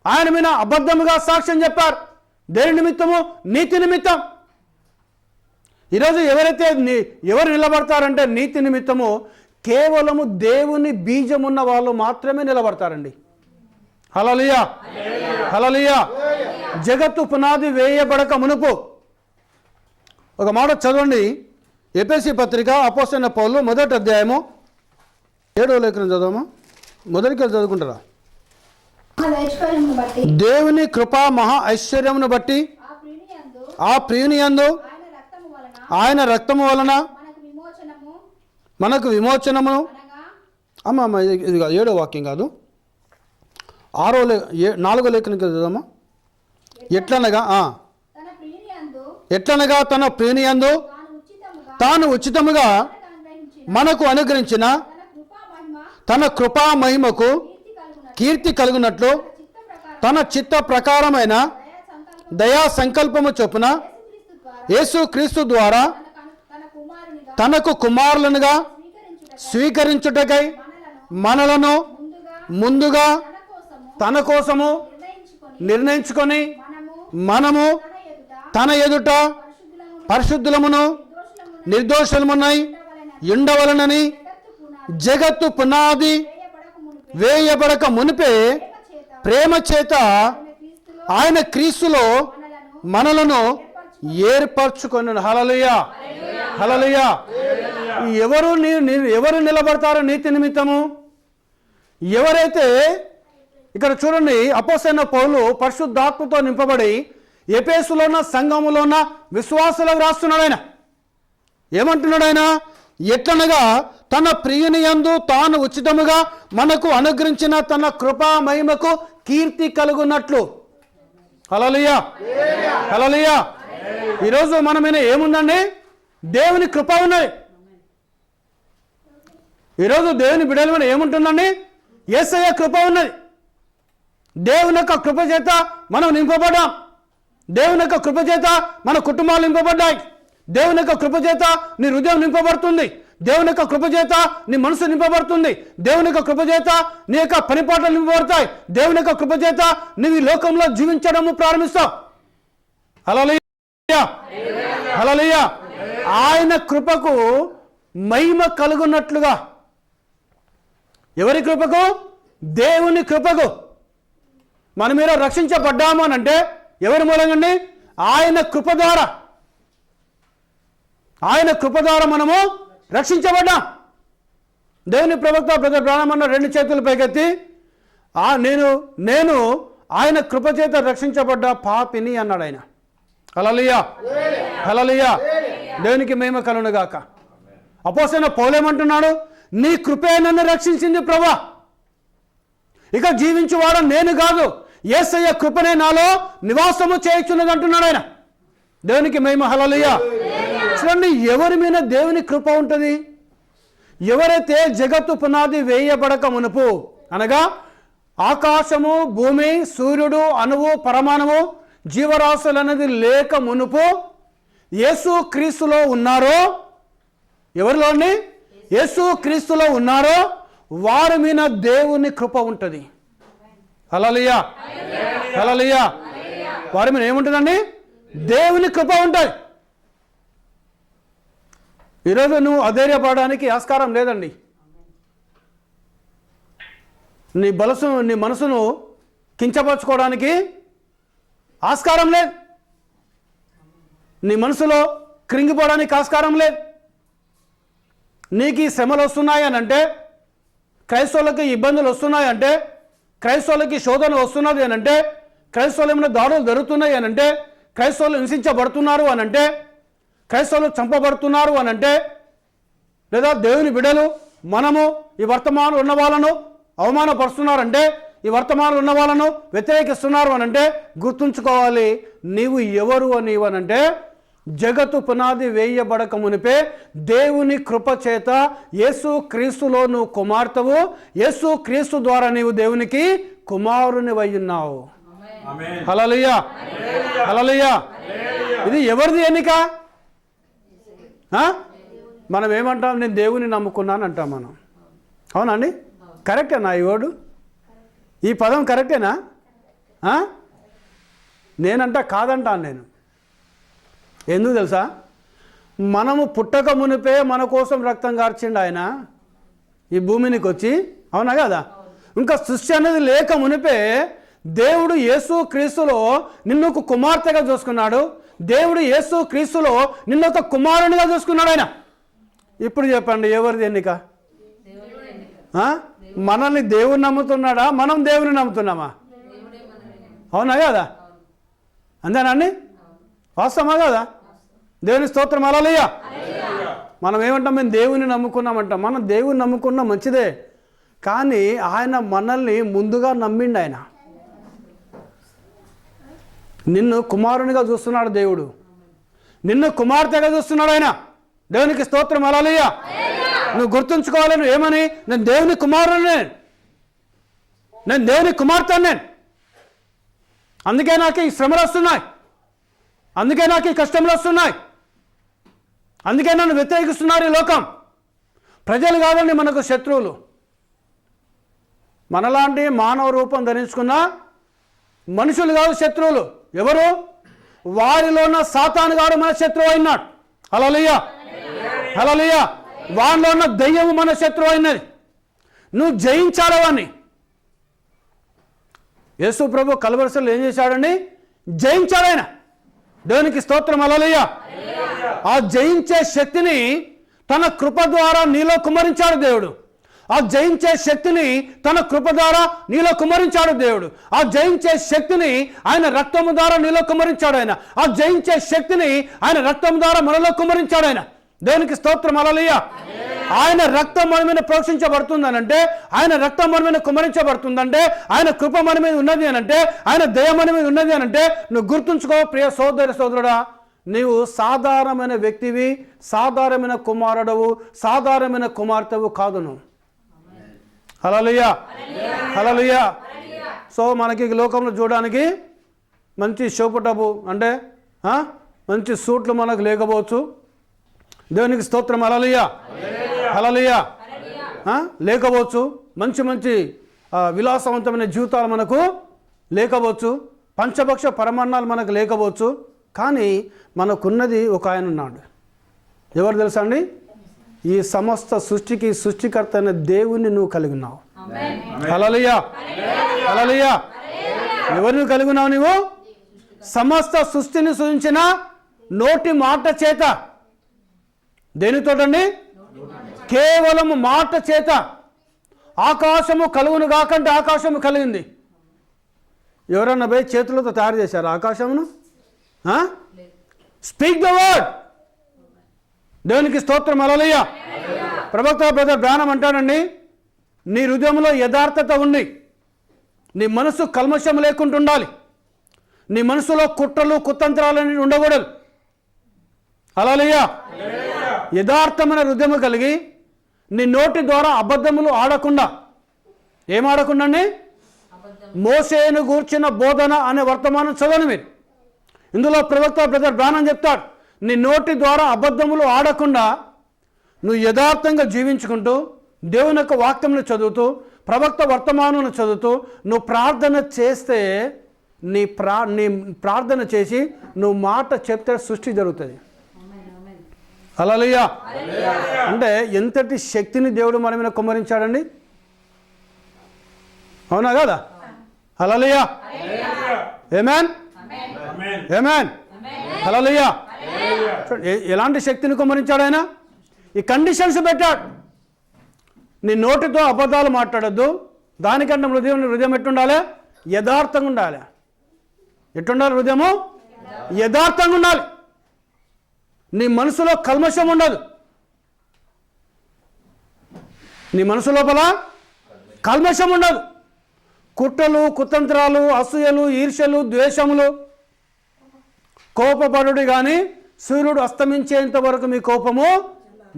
ఆయన మీద అబద్ధముగా సాక్ష్యం చెప్పారు, దేని నిమిత్తము? నీతి నిమిత్తం. ఈరోజు ఎవరు నిలబడతారంటే నీతి నిమిత్తము కేవలము దేవుని బీజం ఉన్న వాళ్ళు మాత్రమే నిలబడతారండి. హల్లెలూయా, హల్లెలూయా. జగత్తు పునాది వేయబడక మునుపు ఒక మాట చదవండి, ఎఫెసీ పత్రిక అపోస్తలుడైన పౌలు 1వ అధ్యాయము 7వ లేఖనం చదవమా. మొదటికి చదువుకుంటారా? దేవుని కృపా మహా ఐశ్వర్యమును బట్టి ఆ ప్రియునియందు ఆయన రక్తము వలన మనకు విమోచనము. అమ్మ ఇది కాదు, 7వ వాక్యం కాదు, 4వ లేఖనం చదువుదామా. ఎట్లనగా తన ప్రియునియందు తాను ఉచితముగా మనకు అనుగ్రహించిన తన కృపా మహిమకు కీర్తి కలుగునట్లు తన చిత్త ప్రకారమైన దయా సంకల్పము చొప్పున యేసు క్రీస్తు ద్వారా తనకు కుమారులనుగా స్వీకరించుటకై మనలను ముందుగా తన కోసము నిర్ణయించుకొని మనము తన ఎదుట పరిశుద్ధులమును నిర్దోషులమునై ఉండవలనని జగత్తు పునాది వేయబడక మునిపే ప్రేమ చేత ఆయన క్రీస్తులో మనలను ఏర్పరచుకొని. హల్లెలూయా, హల్లెలూయా. ఎవరు నిలబడతారు నీతి నిమిత్తము? ఎవరైతే ఇక్కడ చూడండి, అపోస్తలుడైన పౌలు పరిశుద్ధాత్మతో నింపబడి ఎఫెసులో ఉన్న సంఘములో ఉన్న విశ్వాసులకు రాస్తున్నాడు. ఆయన ఏమంటున్నాడు? ఆయన ఎట్లనగా తన ప్రియుని యందు తాను ఉచితముగా మనకు అనుగ్రహించిన తన కృపా మహిమకు కీర్తి కలుగున్నట్లు. హల్లెలూయా, హల్లెలూయా. ఈరోజు మన మీద ఏముందండి? దేవుని కృప ఉన్నది. ఈరోజు దేవుని బిడ్డల మీద ఏముంటుందండి? యేసయ్య కృప ఉన్నది. దేవుని యొక్క కృప చేత మనం నింపబడ్డాం. దేవుని యొక్క కృప చేత మన కుటుంబాలు నింపబడ్డాయి. దేవుని యొక్క కృప చేత నీ హృదయం నింపబడుతుంది. దేవుని యొక్క కృప చేత నీ మనసు నింపబడుతుంది. దేవుని యొక్క కృప చేత నీ యొక్క పనిపాటలు నింపబడతాయి. దేవుని యొక్క కృప చేత నీవు ఈ లోకంలో జీవించడము ప్రారంభిస్తావు. హల్లెలూయా, హల్లెలూయా. ఆయన కృపకు మహిమ కలుగున్నట్లుగా. ఎవరి కృపకు? దేవుని కృపకు. మన మీద రక్షించబడ్డాము అని అంటే ఎవరి మూలంగా? ఆయన కృప ద్వారా. ఆయన కృప ద్వారా మనము రక్షించబడ్డాం. దేవుని ప్రవక్త బ్రదర్ బ్రాహ్మణ 2 చేతులు పైకెత్తి నేను ఆయన కృప చేత రక్షించబడ్డ పాపిని అన్నాడు ఆయన. హల్లెలూయా, హల్లెలూయా. దేవునికి మహిమ కలుగును గాక. అపోస్తలుడైన పౌలు ఏమంటున్నాడు? నీ కృపే నన్ను రక్షించింది ప్రభా. ఇక జీవించువాడు నేను కాదు, యేసయ్య కృపనే నాలో నివాసము చేయుచున్నది అంటున్నాడు ఆయన. దేవునికి మహిమ, హల్లెలూయా. చూడండి, ఎవరి మీద దేవుని కృప ఉంటుంది? ఎవరైతే జగత్తు పునాది వేయబడక మునుపు, అనగా ఆకాశము, భూమి, సూర్యుడు, అణువు, పరమాణువు, జీవరాశులు అనేది లేక మునుపు యేసు క్రీస్తులో ఉన్నారో, ఎవరిలోని? యేసు క్రీస్తులో ఉన్నారో వారి మీద దేవుని కృప ఉంటుంది. హల్లెలూయా, హల్లెలూయా. వారి మీద ఏముంటుందండి? దేవుని కృప ఉంటుంది. ఈరోజు నువ్వు అధైర్యపడడానికి ఆస్కారం లేదండి. నీ మనసును కించపరచుకోవడానికి ఆస్కారం లేదు. నీ మనసులో కృంగిపోవడానికి ఆస్కారం లేదు. నీకు ఈ శ్రమలు వస్తున్నాయనంటే, క్రైస్తవులకి ఇబ్బందులు వస్తున్నాయంటే, క్రైస్తవులకి శోధన వస్తున్నది అనంటే, క్రైస్తవులు ఏమైనా దాడులు జరుగుతున్నాయి అనంటే, క్రైస్తవులు హింసించబడుతున్నారు అనంటే, క్రైస్తవులు చంపబడుతున్నారు అనంటే, లేదా దేవుని బిడ్డలు మనము ఈ వర్తమానం ఉన్న వాళ్ళను అవమానపరుస్తున్నారంటే, ఈ వర్తమానం ఉన్న వాళ్ళను వ్యతిరేకిస్తున్నారు అనంటే గుర్తుంచుకోవాలి, నీవు ఎవరు అని ఇవనంటే జగత్తు పునాది వేయబడక మునిపే దేవుని కృప చేత యేసు క్రీస్తులో నువ్వు కుమార్తెవు. యేసు క్రీస్తు ద్వారా నీవు దేవునికి కుమారుని అయ్యున్నావు. హల్లెలూయా, హల్లెలూయా. ఇది ఎవరిది ఎన్నిక? మనం ఏమంటాం? నేను దేవుని నమ్ముకున్నాను అంటాం మనం. అవునండి, కరెక్టేనా ఈ వర్డ్? ఈ పదం కరెక్టేనా? నేనంట కాదంటాను నేను. ఎందుకు తెలుసా? మనము పుట్టక మునిపే మన కోసం రక్తం కార్చిండు ఆయన ఈ భూమినికి వచ్చి. అవునా కదా? ఇంకా సృష్టి అనేది లేక మునిపే దేవుడు యేసు క్రీస్తులో నిన్ను ఒక కుమార్తెగా చూసుకున్నాడు. దేవుడు యేసు క్రీస్తులో నిన్ను ఒక కుమారునిగా చూసుకున్నాడు ఆయన. ఇప్పుడు చెప్పండి, ఎవరిది ఎన్నిక? మనల్ని దేవుని నమ్ముతున్నాడా, మనం దేవుని నమ్ముతున్నామా? అవునా కదా? అంతేనండి, వాస్తవమా కదా? దేవుని స్తోత్రం, హల్లెలూయా. మనం ఏమంటాం? మేము దేవుని నమ్ముకున్నామంటాం. మనం దేవుని నమ్ముకున్నాం, మంచిదే. కానీ ఆయన మనల్ని ముందుగా నమ్మిండు. ఆయన నిన్ను కుమారునిగా చూస్తున్నాడు దేవుడు, నిన్ను కుమార్తెగా చూస్తున్నాడు ఆయన. దేవునికి స్తోత్రం, హల్లెలూయా. నువ్వు గుర్తుంచుకోవాలి, నువ్వు ఏమని? నేను దేవుని కుమారుని, నేను దేవుని కుమార్తె. నేను అందుకే నాకు ఈ శ్రమలు వస్తున్నాయి, అందుకే నాకు ఈ కష్టములు వస్తున్నాయి, అందుకే నన్ను వ్యతిరేకిస్తున్నారు ఈ లోకం. ప్రజలు కాదండి మనకు శత్రువులు. మనలాంటి మానవ రూపం ధరించుకున్న మనుషులు కాదు శత్రువులు. ఎవరు? వారిలో ఉన్న సాతాను గాడు మన శత్రువు అయినాడు. హల్లెలూయా, హల్లెలూయా. వారిలో ఉన్న దయ్యము మన శత్రువు అయినది. నువ్వు జయించాలి వాడిని. యేసు ప్రభు కల్వరిలో ఏం చేశాడండి? జయించాడు ఆయన. దేవునికి స్తోత్రం, హల్లెలూయా. ఆ జయించే శక్తిని తన కృప ద్వారా నీలో కుమ్మరించాడు దేవుడు. ఆ జయించే శక్తిని తన కృప ద్వారా నీలో కుమ్మరించాడు దేవుడు. ఆ జయించే శక్తిని ఆయన రక్తము ద్వారా నీలో కుమ్మరించాడు ఆయన. ఆ జయించే శక్తిని ఆయన రక్తం ద్వారా మనలో కుమ్మరించాడు ఆయన. దేవునికి స్తోత్రం. హల్లెలూయా. ఆయన రక్తం మన మీద ప్రోక్షించబడుతుందనంటే, ఆయన రక్తం మన మీద కుమ్మరించబడుతుందంటే, ఆయన కృప మన మీద ఉన్నది అనంటే, ఆయన దయ మన మీద ఉన్నది అనంటే, నువ్వు గుర్తుంచుకో ప్రియ సోదరి సోదరుడా, నీవు సాధారణమైన వ్యక్తివి, సాధారణమైన కుమారుడవు, సాధారణమైన కుమార్తెవు కాదు నువ్వు. హల్లెలూయా, హల్లెలూయా. సో మనకి లోకంలో చూడడానికి మంచి షోపుటపు అంటే మంచి సూట్లు మనకు లేకపోవచ్చు. దేవునికి స్తోత్రం. హల్లెలూయా, హల్లెలూయా. లేకపోవచ్చు. మంచి మంచి విలాసవంతమైన జీవితాలు మనకు లేకపోవచ్చు. పంచభక్ష పరమాన్నాలు మనకు లేకపోవచ్చు. కానీ మనకున్నది ఒక ఆయన ఉన్నాడు. ఎవరు తెలుసా అండి? ఈ సమస్త సృష్టికి సృష్టికర్త అయిన దేవుణ్ణి నువ్వు కలిగి ఉన్నావు. హల్లెలూయా, హల్లెలూయా. ఎవరిని కలిగి ఉన్నావు నువ్వు? సమస్త సృష్టిని సృజించిన నోటి మాట చేత. దేనితోటండి? కేవలము మాట చేత. ఆకాశము కలుగును కాకంటే ఆకాశము కలిగింది. ఎవరన్నా పోయి చేతులతో తయారు చేశారు ఆకాశమును? Speak the word. దేవునికి స్తోత్రం. హల్లెలూయా. ప్రవక్త బ్రదర్ బ్రానం అంటాడండి, నీ హృదయంలో యథార్థత ఉండి, నీ మనసు కల్మషం లేకుండా ఉండాలి. నీ మనసులో కుట్రలు కుతంత్రాలని ఉండకూడదు. హల్లెలూయా. యథార్థమైన హృదయం కలిగి నీ నోటి ద్వారా అబద్ధములు ఆడకుండా. ఏం ఆడకుండా అండి? మోషేను గూర్చిన బోధన అనే వర్తమానం చదవను మీరు. ఇందులో ప్రవక్త బ్రదర్ బ్రానం చెప్తాడు, నీ నోటి ద్వారా అబద్ధములు ఆడకుండా నువ్వు యథార్థంగా జీవించుకుంటూ, దేవుని యొక్క వాక్యమును చదువుతూ, ప్రవక్త వర్తమానం చదువుతూ నువ్వు ప్రార్థన చేస్తే, నీ ప్రార్థన చేసి నువ్వు మాట చెప్తే సృష్టి జరుగుతుంది. హల్లెలూయా. అంటే ఎంతటి శక్తిని దేవుడు మన మీద కుమ్మరించాడండి. అవునా కదా? హల్లెలూయా. ఆమేన్, ఆమేన్. హల్లెలూయా. ఎలాంటి శక్తిని కుమ్మరించాడు ఆయన? ఈ కండిషన్స్ పెట్టాడు. నీ నోటితో అబద్ధాలు మాట్లాడద్దు. దానికంటే హృదయం ఎట్టుండాలి? యథార్థంగా ఉండాలి. ఎట్టుండాలి? హృదయము యథార్థంగా ఉండాలి. నీ మనసులో కల్మషం ఉండదు. నీ మనసు లోపల కల్మషం ఉండదు. కుట్రలు కుతంత్రాలు అసూయలు ఈర్ష్యలు ద్వేషములు కోపపడుడి కానీ సూర్యుడు అస్తమించేంత వరకు మీ కోపము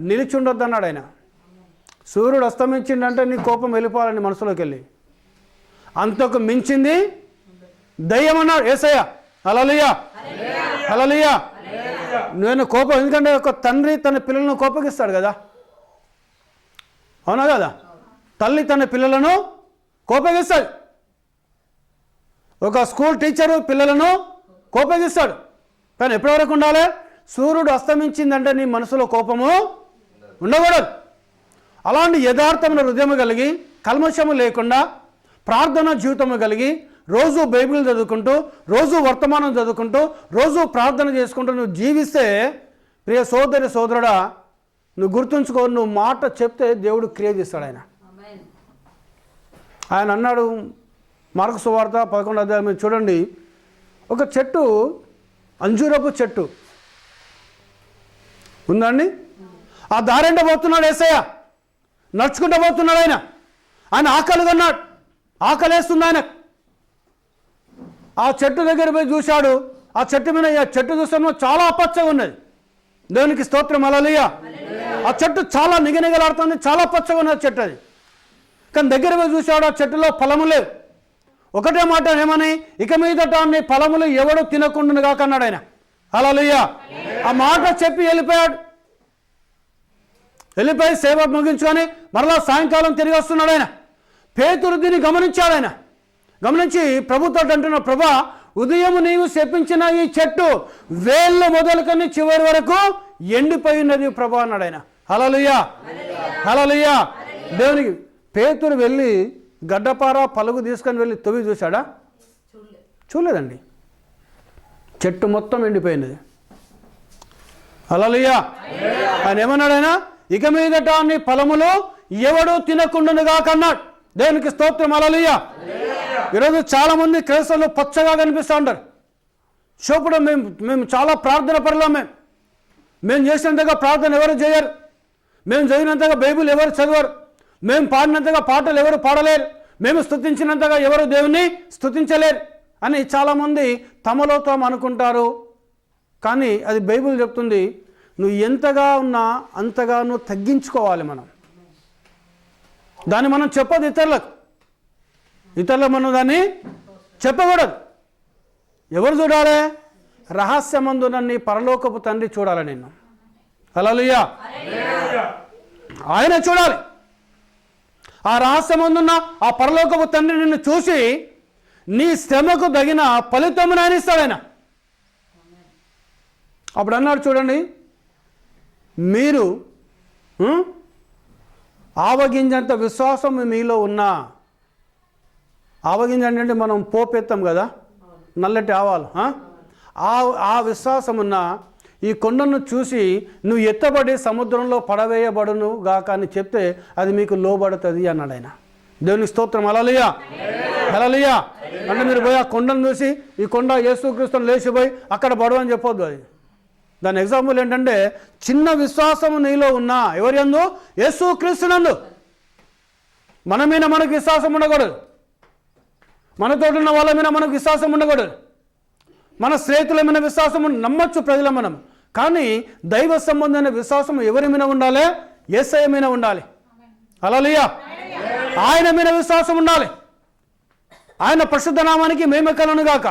నిలిచి ఉండొద్దు అన్నాడు ఆయన. సూర్యుడు అస్తమించిందంటే నీ కోపం వెళ్ళిపోవాలని మనసులోకి వెళ్ళి. అంతకు మించింది దయ్యం అన్నాడు యేసయ్య. హల్లెలూయా, హల్లెలూయా. నేను కోపం, ఎందుకంటే ఒక తండ్రి తన పిల్లలను కోపగిస్తాడు కదా. అవునా కదా? తల్లి తన పిల్లలను కోపగిస్తాడు. ఒక స్కూల్ టీచరు పిల్లలను కోపగిస్తాడు. కానీ ఎప్పటి వరకు ఉండాలి? సూర్యుడు అస్తమించిందంటే నీ మనసులో కోపము ఉండకూడదు. అలాంటి యథార్థమైన హృదయం కలిగి, కల్మషము లేకుండా, ప్రార్థన జీవితము కలిగి, రోజు బైబిల్ చదువుకుంటూ, రోజు వర్తమానం చదువుకుంటూ, రోజు ప్రార్థన చేసుకుంటూ నువ్వు జీవిస్తే, ప్రియ సోదరి సోదరుడా, నువ్వు గుర్తుంచుకో, నువ్వు మాట చెప్తే దేవుడు క్రియ చేస్తాడు. ఆయన అన్నాడు, మార్కు సువార్త 11వ అధ్యాయం మీరు చూడండి. ఒక చెట్టు, అంజూరపు చెట్టు ఉందండి. ఆ దారింట పోతున్నాడు యేసయ్య, నడుచుకుంటూ పోతున్నాడు. ఆయన ఆకలిగా ఉన్నాడు, ఆకలేస్తుంది ఆయన. ఆ చెట్టు దగ్గర పోయి చూశాడు. ఆ చెట్టు మీద, ఆ చెట్టు చూస్తామో చాలా పచ్చగా ఉన్నది. దేవునికి స్తోత్రం. హల్లెలూయా. ఆ చెట్టు చాలా నిగనిగలాడుతుంది, చాలా పచ్చగా ఉన్నది చెట్టు అది. కానీ దగ్గర పోయి చూశాడు, ఆ చెట్టులో ఫలము లేవు. ఒకటే మాట ఏమని, ఇక మీదట అన్ని ఫలములు ఎవడు తినకుండా కాకన్నాడు ఆయన. హల్లెలూయా. ఆ మాట చెప్పి వెళ్ళిపోయాడు. వెళ్ళిపోయి సేవ ముగించుకొని మరలా సాయంకాలం తిరిగి వస్తున్నాడు ఆయన. పేతురు దీన్ని గమనించాడు. ఆయన గమనించి ప్రభుతో అంటున్న, ప్రభా, ఉదయం నీవు శపించిన ఈ చెట్టు వేళ్ళ మొదలుకొని చివరి వరకు ఎండిపోయినది ప్రభా అన్నాడు ఆయన. హల్లెలూయా, హల్లెలూయా. దేవునికి పేతురు వెళ్ళి గడ్డపార పలుగు తీసుకొని వెళ్ళి తొవ్వి చూశాడా? చూడలేదండి. చెట్టు మొత్తం ఎండిపోయినది. హల్లెలూయా. ఆయన ఏమన్నాడు? ఆయన ఇక మీదట నీ ఫలములు ఎవడు తినకుండునుగా కన్నాడు. దేవునికి స్తోత్రం. హల్లెలూయా. ఈరోజు చాలామంది క్రైస్తవులు పచ్చగా కనిపిస్తూ ఉంటారు. చూపుడు మేము చాలా ప్రార్థన పరులం. మేము చేసినంతగా ప్రార్థన ఎవరు చేయరు. మేము చదివినంతగా బైబిల్ ఎవరు చదవరు. మేము పాడినంతగా పాటలు ఎవరు పాడలేరు. మేము స్తుతించినంతగా ఎవరు దేవుని స్తుతించలేరు అని చాలామంది తమలో తాము అనుకుంటారు. కానీ అది బైబిల్ చెప్తుంది, నువ్వు ఎంతగా ఉన్నా అంతగా నువ్వు తగ్గించుకోవాలి. దాన్ని మనం చెప్పదు ఇతరులకు మనం దాన్ని చెప్పకూడదు. ఎవరు చూడాలి? రహస్యమందున నీ పరలోకపు తండ్రి చూడాలి నిన్ను. హల్లెలూయా. ఆయన చూడాలి. ఆ రహస్యమందున్న ఆ పరలోకపు తండ్రి నిన్ను చూసి నీ శ్రమకు తగిన ఫలితమును ఆయన ఇస్తాడు. ఆయన అప్పుడు అన్నాడు చూడండి, మీరు ఆవగింజంత విశ్వాసం మీలో ఉన్నా. ఆవగింజ అంటే మనం పోపెత్తాం కదా, నల్లటి ఆవాలు. ఆ విశ్వాసం ఉన్న ఈ కొండను చూసి నువ్వు ఎత్తబడి సముద్రంలో పడవేయబడును గాక అని చెప్తే అది మీకు లోబడుతుంది అన్నాడు ఆయన. దేవునికి స్తోత్రం. హల్లెలూయా. హల్లెలూయా. అంటే మీరు పోయి ఆ కొండను చూసి ఈ కొండ యేసుక్రీస్తుని లేచిపోయి అక్కడ పడు అని చెప్పొద్దు. అది దాని ఎగ్జాంపుల్ ఏంటంటే, చిన్న విశ్వాసము నీలో ఉన్నా. ఎవరి యందు? యేసుక్రీస్తునందు. మన మీద మనకు విశ్వాసం ఉండకూడదు. మనతో ఉన్న వాళ్ళ మీద మనకు విశ్వాసం ఉండకూడదు. మన స్నేహితుల మీద విశ్వాసం నమ్మచ్చు ప్రజల మనం. కానీ దైవ సంబంధమైన విశ్వాసం ఎవరి మీద ఉండాలి? యేసయ్య మీద ఉండాలి. హల్లెలూయా. ఆయన మీద విశ్వాసం ఉండాలి. ఆయన పరిశుద్ధ నామానికి మహిమ కలుగును గాక.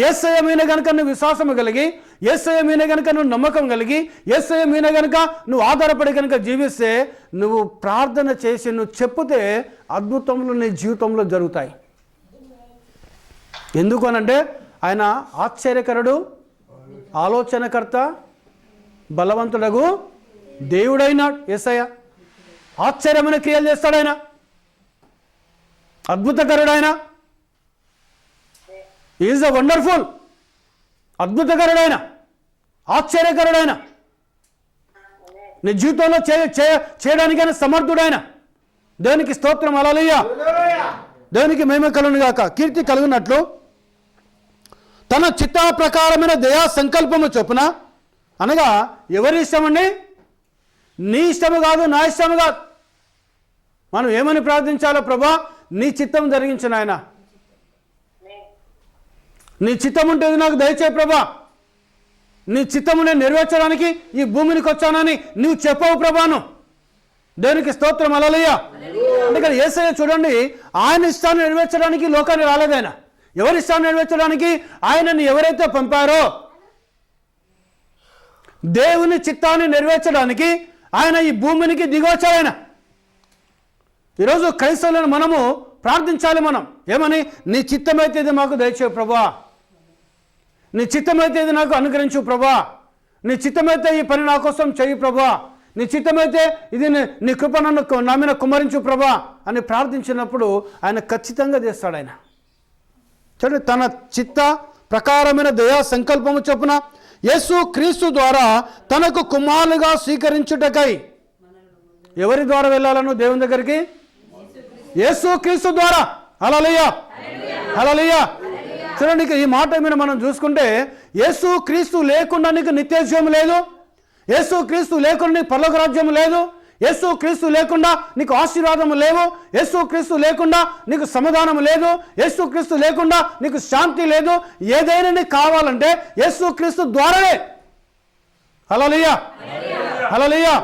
యేసయ్య మీద కనుక నువ్వు విశ్వాసం కలిగి, యేసయ్య మీద కనుక నువ్వు నమ్మకం కలిగి, యేసయ్య మీద కనుక నువ్వు ఆధారపడి కనుక జీవిస్తే, నువ్వు ప్రార్థన చేసి నువ్వు చెప్తే అద్భుతములు నీ జీవితంలో జరుగుతాయి. ఎందుకు అనంటే ఆయన ఆశ్చర్యకరుడు, ఆలోచనకర్త, బలవంతుడగు దేవుడైనాడు. యేసయ్య ఆశ్చర్యమైన క్రియలు చేస్తాడు. ఆయన అద్భుతకరుడైన, ఈజ్ అ వండర్ఫుల్. అద్భుతకరుడైన, ఆశ్చర్యకరుడైన, నీ జీవితంలో చేయడానికైనా సమర్థుడైన. దేవునికి స్తోత్రం. హల్లెలూయా. దేవునికి మహిమ కలుగును గాక. కీర్తి కలుగునట్లు తన చిత్త ప్రకారమైన దయా సంకల్పము చొప్పున, అనగా ఎవరి ఇష్టమండి? నీ ఇష్టము కాదు, నా ఇష్టము కాదు. మనం ఏమని ప్రార్థించాలో? ప్రభా నీ చిత్తం జరిగించిన ఆయన, నీ చిత్తం ఉంటుంది నాకు దయచే ప్రభా. నీ చిత్తము నేను నెరవేర్చడానికి ఈ భూమికి వచ్చానని నువ్వు చెప్పవు ప్రభాను. దేవునికి స్తోత్రం. హల్లెలూయా. అందుకని యేసయ్య చూడండి, ఆయన ఇష్టాన్ని నెరవేర్చడానికి లోకాన్ని రాలేదు. ఆయన ఎవరి ఇష్టాన్ని నెరవేర్చడానికి? ఆయనని ఎవరైతే పంపారో దేవుని చిత్తాన్ని నెరవేర్చడానికి ఆయన ఈ భూమికి దిగొచ్చాడు. ఆయన ఈరోజు క్రైస్తవులను మనము ప్రార్థించాలి. మనం ఏమని? నీ చిత్తమైతే ఇది మాకు దయచేయు ప్రభా, నీ చిత్తమైతే ఇది నాకు అనుగ్రహించు ప్రభా, నీ చిత్తమైతే ఈ పని నా కోసం చెయ్యి ప్రభా, నీ చిత్తమైతే ఇది నీ కృప నా మీద కుమ్మరించు ప్రభా అని ప్రార్థించినప్పుడు ఆయన ఖచ్చితంగా చేస్తాడు. ఆయన చూడండి, తన చిత్త ప్రకారమైన దయా సంకల్పము చొప్పున యేసు క్రీస్తు ద్వారా తనకు కుమారులుగా స్వీకరించుటకై. ఎవరి ద్వారా వెళ్ళాలను దేవుని దగ్గరికి? యేసు క్రీస్తు ద్వారా. హల్లెలూయా. హల్లెలూయా. చూడండి, ఈ మాట మీద మనం చూసుకుంటే, యేసు క్రీస్తు లేకుండా నీకు నిత్యజీవం లేదు, యేసు క్రీస్తు లేకుండా నీకు పరలోక రాజ్యం లేదు, యేసు క్రీస్తు లేకుండా నీకు ఆశీర్వాదము లేవు, యేసు క్రీస్తు లేకుండా నీకు సమాధానం లేదు, యేసు క్రీస్తు లేకుండా నీకు శాంతి లేదు. ఏదైనా నీకు కావాలంటే యేసు క్రీస్తు ద్వారానే. హల్లెలూయా. హల్లెలూయా.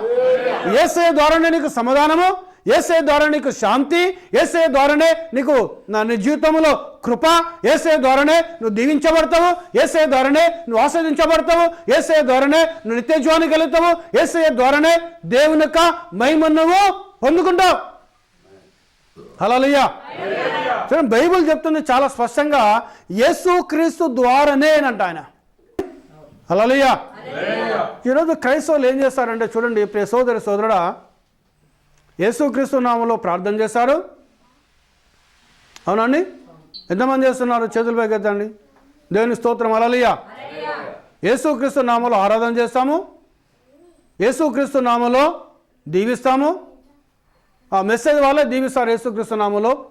యేసయ్య ద్వారానే నీకు సమాధానము, యేసయ్య ద్వారా నీకు శాంతి, యేసయ్య ద్వారానే నీకు నీ జీవితంలో కృప, యేసయ్య ద్వారానే నువ్వు దీవించబడతావు, యేసయ్య ద్వారానే నువ్వు ఆస్వాదించబడతావు, యేసయ్య ద్వారానే నువ్వు నిత్యజీవానికి వెళుతావు, యేసయ్య ద్వారానే దేవుని యొక్క మహిమను నువ్వు పొందుకుంటావు. హల్లెలూయా. చూడండి, బైబిల్ చెప్తుంది చాలా స్పష్టంగా, యేసు క్రీస్తు ద్వారానే అంట ఆయన. హల్లెలూయా. ఈరోజు క్రైస్తవులు ఏం చేస్తారంటే చూడండి, ప్రియ సోదరి సోదరుడా, యేసుక్రీస్తు నామములో ప్రార్థన చేశారు. అవునండి? ఎంతమంది చేస్తున్నారు? చేతులు పైకెత్తండి. దేవుని స్తోత్రం. హల్లెలూయా. యేసుక్రీస్తు నామములో ఆరాధన చేస్తాము, యేసుక్రీస్తు నామములో దీవిస్తాము, ఆ మెసేజ్ వాళ్ళే దీవిస్తారు యేసుక్రీస్తు నామములో.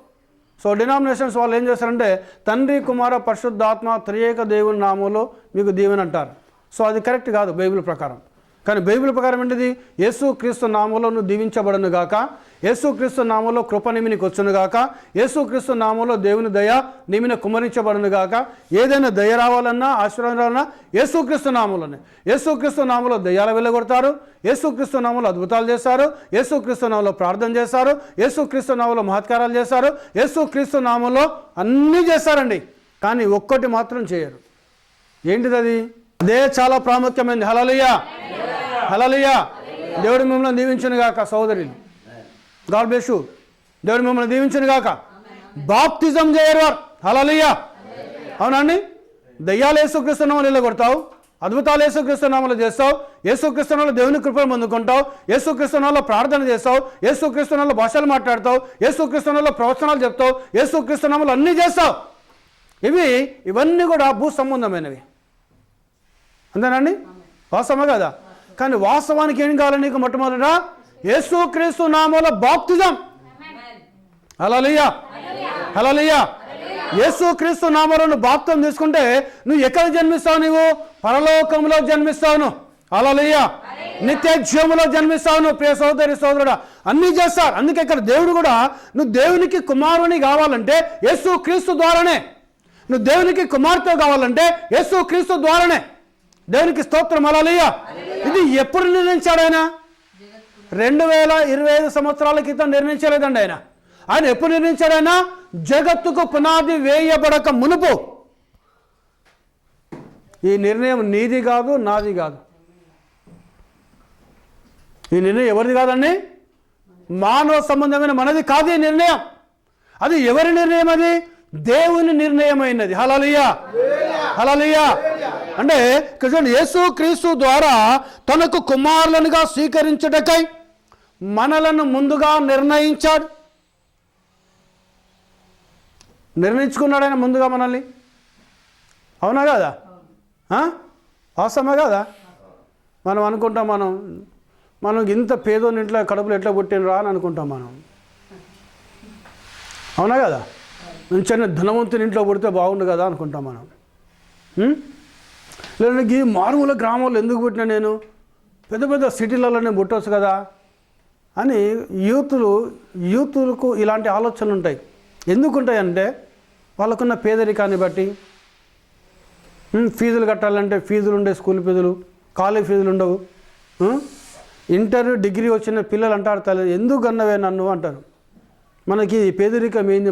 సో డినామినేషన్స్ వాళ్ళు ఏం చేస్తారంటే తండ్రి కుమార పరిశుద్ధాత్మ త్రియేక దేవుని నామంలో మీకు దీవెన అంటారు. సో అది కరెక్ట్ కాదు బైబిల్ ప్రకారం. కానీ బైబిల్ ప్రకారం ఏంటిది? యేసుక్రీస్తు నామంలో నువ్వు దీవించబడును గాక, యేసుక్రీస్తు నామంలో కృప నీ మీదకి వచ్చును గాక, యేసుక్రీస్తు నామంలో దేవుని దయ నీ మీద కుమ్మరించబడును గాక. ఏదైనా దయ రావాలన్నా ఆశీర్వాదం రావాలన్నా యేసుక్రీస్తు నామంలోనే. యేసుక్రీస్తు నామంలో దయ్యాలు వెళ్ళగొడతారు, యేసుక్రీస్తు నామంలో అద్భుతాలు చేస్తారు, యేసుక్రీస్తు నామంలో ప్రార్థన చేస్తారు, యేసుక్రీస్తు నామంలో మహత్కారాలు చేస్తారు, యేసుక్రీస్తు నామంలో అన్నీ చేస్తారండి. కానీ ఒక్కటి మాత్రం చేయరు. ఏంటిది అది? అదే చాలా ప్రాముఖ్యమైనది. హల్లెలూయా, హల్లెలూయా. దేవుడు మిమ్మల్ని దీవించును గాక సోదరులు. God bless you. దేవుడు మిమ్మల్ని దీవించును గాక. బాప్తిజం చేయరు వారు. హల్లెలూయా. అవునండి. దయ్యాలు యేసుక్రీస్తు నామములో వెళ్ళగొడతావు, అద్భుతాలు యేసుక్రీస్తు నామములో చేస్తావు, యేసుక్రీస్తు నామములో దేవుని కృపను పొందుకుంటావు, యేసుక్రీస్తు నామములో ప్రార్థన చేస్తావు, యేసుక్రీస్తు నామములో భాషలు మాట్లాడతావు, యేసుక్రీస్తు నామములో ప్రవచనాలు చెప్తావు, యేసుక్రీస్తు నామములో అన్నీ చేస్తావు. ఇవన్నీ కూడా భూ సంబంధమైనవి. అంతేనండి? వాస్తవమే కదా? కానీ వాస్తవానికి ఏం కావాలి నీకు? మొట్టమొదట యేసుక్రీస్తు నామములో బాప్తిజం. హల్లెలూయా, హల్లెలూయా. యేసుక్రీస్తు నామములో బాప్తిజం తీసుకుంటే నువ్వు ఎక్కడ జన్మిస్తావు? నువ్వు పరలోకంలో జన్మిస్తావు. హల్లెలూయా. నిత్య జీవములో జన్మిస్తావు. ప్రియ సోదరి సోదరుడా, అన్నీ చేస్తారు. అందుకే ఇక్కడ దేవుడు కూడా నువ్వు దేవునికి కుమారుని కావాలంటే యేసుక్రీస్తు ద్వారానే, నువ్వు దేవునికి కుమార్తె కావాలంటే యేసుక్రీస్తు ద్వారానే. దేవునికి స్తోత్రం. హల్లెలూయా. ఇది ఎప్పుడు నిర్ణయించాడు ఆయన? 2025 సంవత్సరాల క్రితం నిర్ణయించలేదండి ఆయన. ఆయన ఎప్పుడు నిర్ణయించాడు? ఆయన జగత్తుకు పునాది వేయబడక మునుపు. ఈ నిర్ణయం నీది కాదు, నాది కాదు. ఈ నిర్ణయం ఎవరిది కాదండి? మానవ సంబంధమైన మనది కాదు ఈ నిర్ణయం. అది ఎవరి నిర్ణయం? అది దేవుని నిర్ణయమైనది. హల్లెలూయా, హల్లెలూయా. అంటే యేసుక్రీస్తు ద్వారా తనకు కుమారులనుగా స్వీకరించుటకై మనలను ముందుగా నిర్ణయించుకున్నాడు ఆయన ముందుగా మనల్ని. అవునా కదా? వాస్తవమే కదా? మనం అనుకుంటాం మనం ఇంత పేదోని ఇంట్లో కడుపులు ఎట్లా పుట్టినరా అని అనుకుంటాం మనం. అవునా కదా? చిన్న ధనవంతుని ఇంట్లో పుడితే బాగుండు కదా అనుకుంటాం మనం. లేదంటే ఈ మారుమూల గ్రామంలో ఎందుకు పుట్టినా, నేను పెద్ద పెద్ద సిటీలలో పుట్టవచ్చు కదా అని యూతులకు ఇలాంటి ఆలోచనలు ఉంటాయి. ఎందుకుంటాయంటే వాళ్ళకున్న పేదరికాన్ని బట్టి. ఫీజులు కట్టాలంటే ఫీజులు ఉండే, స్కూల్ ఫీజులు, కాలేజ్ ఫీజులు ఉండవు. ఇంటర్ డిగ్రీ వచ్చిన పిల్లలు అంటారు, తల్లి ఎందుకు అన్నవే నన్ను అంటారు. మనకి పేదరికం ఏంది,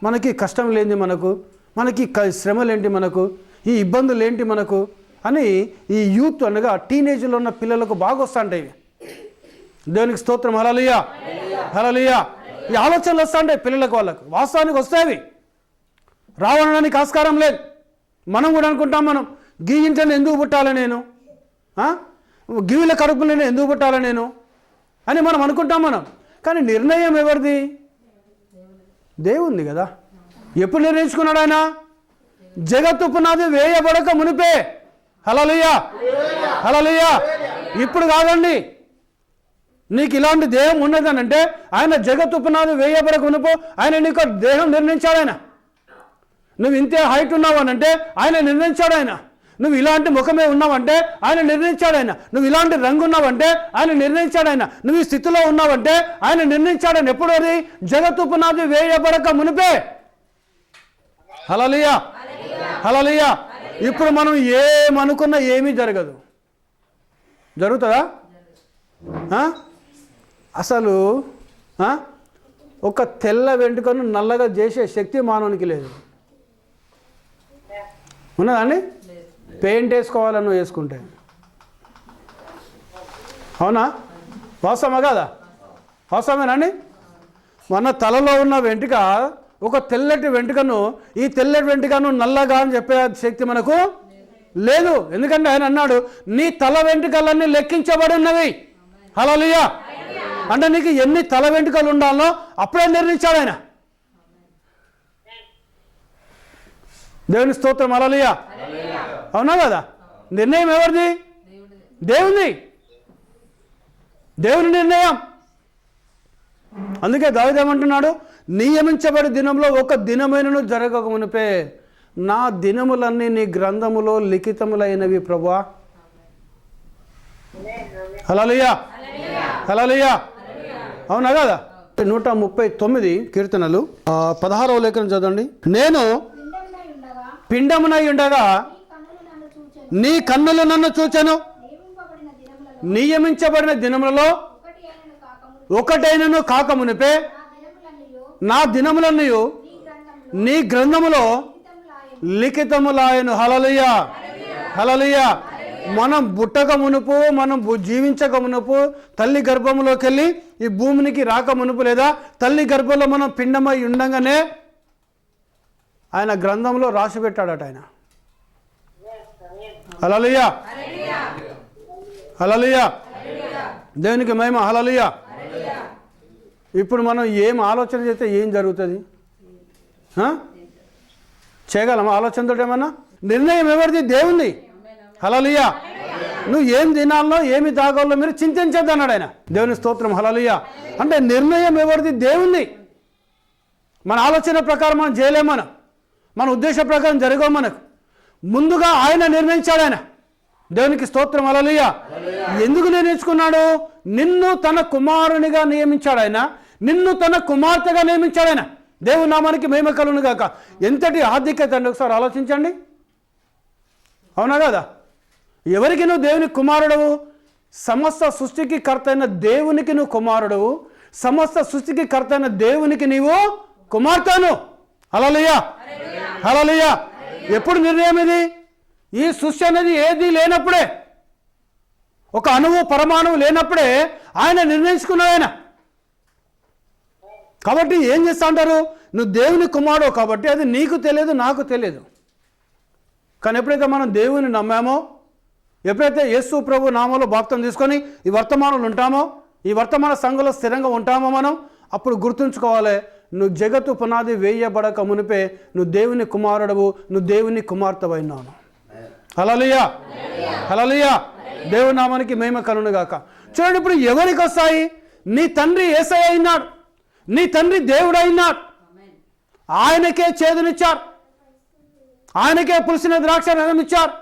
మనకి కష్టం లేనిది, మనకి శ్రమలేంటి, ఈ ఇబ్బందులు ఏంటి మనకు అని ఈ యూత్ అనగా టీనేజ్లో ఉన్న పిల్లలకు బాగా వస్తుంటాయి. దేవునికి స్తోత్రం. హల్లెలూయా, హల్లెలూయా. ఈ ఆలోచనలు వస్తుంటాయి పిల్లలకు, వాళ్ళకు వాస్తవానికి వస్తాయి. రావడానికి ఆస్కారం లేదు. మనం కూడా అనుకుంటాం, మనం గీ ఇంట్లో ఎందుకు పుట్టాలి నేను, గివిల కడుపులో ఎందుకు పుట్టాలి నేను అని మనం అనుకుంటాం మనం. కానీ నిర్ణయం ఎవరిది? దేవుంది కదా. ఎప్పుడు నిర్ణయించుకున్నాడు ఆయన? జగత్తు పునాది వేయబడక మునిపే. హల్లెలూయా, హల్లెలూయా. ఇప్పుడు కాదండి. నీకు ఇలాంటి దేహం ఉన్నదనంటే ఆయన జగత్తు పునాది వేయబడక మునుపు ఆయన నీకు దేహం నిర్ణయించాడు. ఆయన నువ్వు ఇంతే హైట్ ఉన్నావనంటే ఆయన నిర్ణయించాడు. ఆయన నువ్వు ఇలాంటి ముఖమే ఉన్నావంటే ఆయన నిర్ణయించాడు. ఆయన నువ్వు ఇలాంటి రంగు ఉన్నావంటే ఆయన నిర్ణయించాడు. ఆయన నువ్వు ఈ స్థితిలో ఉన్నావంటే ఆయన నిర్ణయించాడు. ఆయన ఎప్పుడు? అది జగత్తు పునాది వేయబడక మునిపే. హల్లెలూయా, హల్లెలూయా. ఇప్పుడు మనం ఏమనుకున్నా ఏమీ జరగదు. జరుగుతుందా? అసలు ఒక తెల్ల వెంట్రుకను నల్లగా చేసే శక్తి మానవునికి లేదు. ఉన్నదండి? పెయింట్ వేసుకోవాలని నువ్వు వేసుకుంటే. అవునా? వాస్తవమే కదా? వాస్తవమేనండి. మన తలలో ఉన్న వెంట్రుక, ఒక తెల్లటి వెంట్రుకను, ఈ తెల్లటి వెంట్రుకను నల్లగా అని చెప్పే శక్తి మనకు లేదు. ఎందుకంటే ఆయన అన్నాడు, నీ తల వెంట్రుకలన్నీ లెక్కించబడి ఉన్నవి. హల్లెలూయా. అంటే నీకు ఎన్ని తల వెంట్రుకలు ఉండాలో అప్పుడే నిర్ణయించాడు ఆయన. దేవుని స్తోత్రం. హల్లెలూయా. అవునా కదా? నిర్ణయం ఎవరిది? దేవుని నిర్ణయం. అందుకే దావీదు ఏమంటున్నాడు, నియమించబడి దినంలో ఒక దినమైనను జరగక మునిపే నా దినములన్నీ నీ గ్రంథములో లిఖితములైనవి ప్రభువా. హల్లెలూయా, హల్లెలూయా. అవునా కదా? 139 కీర్తనలు 16వ లేఖనం చదవండి. నేను పిండమునై ఉండగా నీ కన్నులు నన్ను చూచెను, నియమించబడిన దినములలో ఒకటైనను కాకమునిపే నా దినములన్నీ నీ గ్రంథములో లిఖితములాయను. హల్లెలూయా, హల్లెలూయా. మనం పుట్టక మునుపు, మనం జీవించక మునుపు, తల్లి గర్భంలోకి వెళ్ళి ఈ భూమినికి రాక మునుపు, లేదా తల్లి గర్భంలో మనం పిండమై ఉండగానే ఆయన గ్రంథంలో రాసి పెట్టాడట ఆయన. హల్లెలూయా, హల్లెలూయా. దేవునికి మహిమ. హల్లెలూయా. ఇప్పుడు మనం ఏం ఆలోచన చేస్తే ఏం జరుగుతుంది? చేయగలమా ఆలోచనతో? ఏమన్నా నిర్ణయం ఎవరిది? దేవుంది. హల్లెలూయా. నువ్వు ఏం తినాలో ఏమి తాగాలో మీరు చింతించద్దు అన్నాడు ఆయన. దేవుని స్తోత్రం. హల్లెలూయా. అంటే నిర్ణయం ఎవరిది? దేవుంది. మన ఆలోచన ప్రకారం మనం చేయలేము, మన ఉద్దేశ ప్రకారం జరగవు. మనకు ముందుగా ఆయన నిర్ణయించాడు ఆయన. దేవునికి స్తోత్రం. హల్లెలూయా. ఎందుకు నిర్ణయించుకున్నాడు? నిన్ను తన కుమారునిగా నియమించాడు ఆయన, నిన్ను తన కుమార్తెగా నియమించాడు ఆయన. దేవుని నామానికి మహిమ కలుగును గాక. ఎంతటి ఆధిక్యత అండి, ఒకసారి ఆలోచించండి. అవునా కదా? ఎవరికి నువ్వు దేవుని కుమారుడవు? సమస్త సృష్టికి కర్త అయిన దేవునికి నువ్వు కుమారుడవు, సమస్త సృష్టికి కర్త అయిన దేవునికి నీవు కుమార్తెను. హల్లెలూయా, హల్లెలూయా. ఎప్పుడు నిర్ణయం ఇది? ఈ సృష్టి అనేది ఏది లేనప్పుడే, ఒక అణువు పరమాణువు లేనప్పుడే ఆయన నిర్ణయించుకున్నాడు ఆయన. కాబట్టి ఏం చేస్తా అంటారు? నువ్వు దేవుని కుమారుడు కాబట్టి అది నీకు తెలియదు, నాకు తెలియదు. కానీ ఎప్పుడైతే మనం దేవుని నమ్మామో, ఎప్పుడైతే యేసు ప్రభు నామంలో బాప్తిసం తీసుకొని ఈ వర్తమానంలో ఉంటామో, ఈ వర్తమాన సంఘంలో స్థిరంగా ఉంటామో మనం, అప్పుడు గుర్తుంచుకోవాలి, నువ్వు జగత్తు పునాది వేయబడక మునిపే నువ్వు దేవుని కుమారుడవు, నువ్వు దేవుని కుమార్తెవైనావు. హల్లెలూయా, హల్లెలూయా. దేవుని నామానికి మహిమ కలుగును గాక. చూడండి, ఇప్పుడు ఎవరికి వస్తాయి? నీ తండ్రి యేసయ్య అయినాడు, నీ తండ్రి దేవుడు అయినాడు. ఆయనకే చేదునిచ్చారు, ఆయనకే పులిసిన ద్రాక్ష రసం ఇచ్చారు,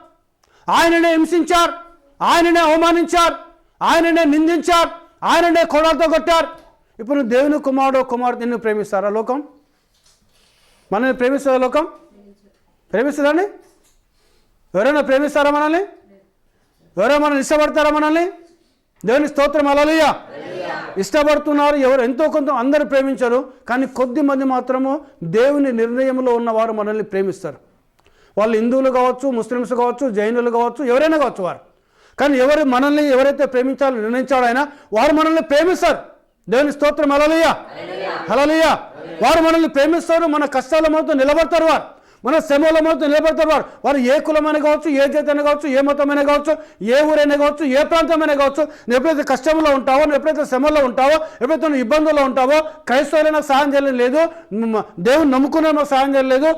ఆయననే హింసించారు, ఆయననే అవమానించారు, ఆయననే నిందించారు, ఆయననే కొడలతో కొట్టారు. ఇప్పుడు నువ్వు దేవుని కుమారుడు కుమారుడు నిన్ను ప్రేమిస్తారా లోకం? మనల్ని ప్రేమిస్తుందా లోకం? ప్రేమిస్తుందండి? ఎవరైనా ప్రేమిస్తారా మనల్ని? ఎవరైనా మనల్ని ఇష్టపడతారా మనల్ని? దేవుని స్తోత్రం. హల్లెలూయా. ఇష్టపడుతున్నారు ఎవరు, ఎంతో కొంత, అందరూ ప్రేమించరు. కానీ కొద్ది మంది మాత్రము దేవుని నిర్ణయంలో ఉన్నవారు మనల్ని ప్రేమిస్తారు. వాళ్ళు హిందువులు కావచ్చు, ముస్లిమ్స్ కావచ్చు, జైనులు కావచ్చు, ఎవరైనా కావచ్చు వారు. కానీ మనల్ని ఎవరైతే ప్రేమించాలో నిర్ణయించాడో ఆయన, వారు మనల్ని ప్రేమిస్తారు. దేవుని స్తోత్రం. హల్లెలూయా, హల్లెలూయా. వారు మనల్ని ప్రేమిస్తారు, మన కష్టాల మొదట నిలబడతారు, వారు మన శ్రమల మొదట నిలబడతారు. వారు ఏ కులమైనా కావచ్చు, ఏ జాతైనా కావచ్చు, ఏ మతమైనా కావచ్చు, ఏ ఊరైనా కావచ్చు, ఏ ప్రాంతమైనా కావచ్చు. నువ్వు ఎప్పుడైతే కష్టంలో ఉంటావో, నువ్వు ఎప్పుడైతే శ్రమలో ఉంటావో, ఎప్పుడైతే నువ్వు ఇబ్బందుల్లో ఉంటావో, క్రైస్తవులైనా సహాయం చేయడం లేదు, దేవుని నమ్ముకున్న సహాయం చేయడం లేదు,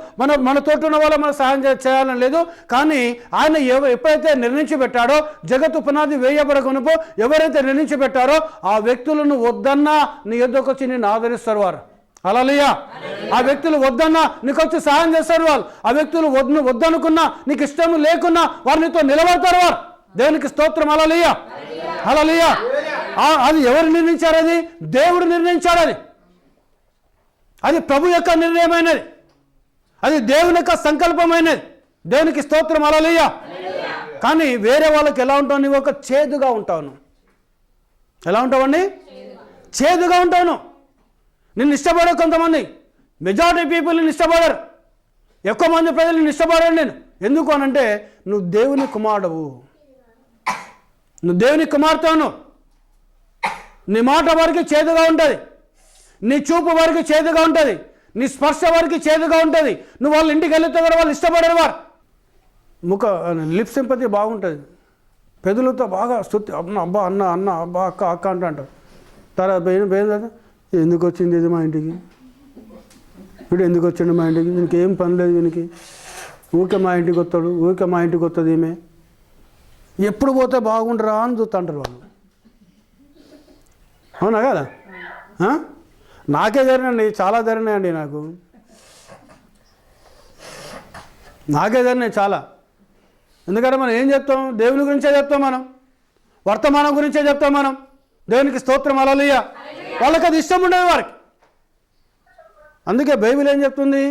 మన తోట ఉన్న వాళ్ళు మనం సహాయం చేయాలని లేదు. కానీ ఆయన ఎప్పుడైతే నిర్ణయించి పెట్టాడో, జగత్తు పునాది వేయబడకనుపో ఎవరైతే నిర్ణయించి పెట్టారో ఆ వ్యక్తులను వద్దన్నా నీ యొద్దకు వచ్చి నిన్ను ఆదరిస్తారు వారు. హల్లెలూయా. ఆ వ్యక్తులు వద్దన్నా నీకు వచ్చి సహాయం చేస్తారు వాళ్ళు. ఆ వ్యక్తులు వద్దనుకున్నా, నీకు ఇష్టం లేకున్నా వారు నీతో నిలబడతారు వారు. దేవునికి స్తోత్రం. హల్లెలూయా, హల్లెలూయా. అది ఎవరు నిర్ణయించారు? అది దేవుడు నిర్ణయించాడు. అది ప్రభు యొక్క నిర్ణయమైనది, అది దేవుని యొక్క సంకల్పమైనది. దేవునికి స్తోత్రం. హల్లెలూయా. కానీ వేరే వాళ్ళకి ఎలా ఉంటావు? నువ్వు ఒక చేదుగా ఉంటావు. ఎలా ఉంటావండి? చేదుగా ఉంటావు. నిన్ను ఇష్టపడరు కొంతమంది, మెజారిటీ పీపుల్ నిన్ను ఇష్టపడరు, ఎక్కువ మంది ప్రజలు నిన్ను ఇష్టపడరు. నేను ఎందుకు అనంటే నువ్వు దేవుని కుమారుడవు, నువ్వు దేవుని కుమార్తెను. నీ మాట వారికి చేదుగా ఉంటుంది, నీ చూపు వారికి చేదుగా ఉంటుంది, నీ స్పర్శ వారికి చేదుగా ఉంటుంది. నువ్వు వాళ్ళ ఇంటికి వెళ్తే కూడా వాళ్ళు ఇష్టపడరు. వారు లిప్ సింపతి బాగుంటుంది, పెదవులతో బాగా స్తుతి, అబ్బా అన్న అన్న, అబ్బా అక్క అక్క అంటారు. తర్వాత ఎందుకు వచ్చింది ఇది మా ఇంటికి, వీడు ఎందుకు వచ్చిండు మా ఇంటికి, దీనికి ఏం పని లేదు, దీనికి ఊరికే మా ఇంటికి వస్తాడు, ఊరికే మా ఇంటికి వస్తుంది, ఈమె ఎప్పుడు పోతే బాగుండరా అని చూస్తుంటారు వాళ్ళు. అవునా కదా? నాకే జరిగినండి, చాలా జరిగినాయండి నాకే జరిగినాయి చాలా. ఎందుకంటే మనం ఏం చెప్తాం? దేవుని గురించే చెప్తాం, మనం వర్తమానం గురించే చెప్తాం మనం. దేవునికి స్తోత్రం, హల్లెలూయా. వాళ్ళకి అది ఇష్టం ఉండదు వారికి. అందుకే బైబిల్ ఏం చెప్తుంది?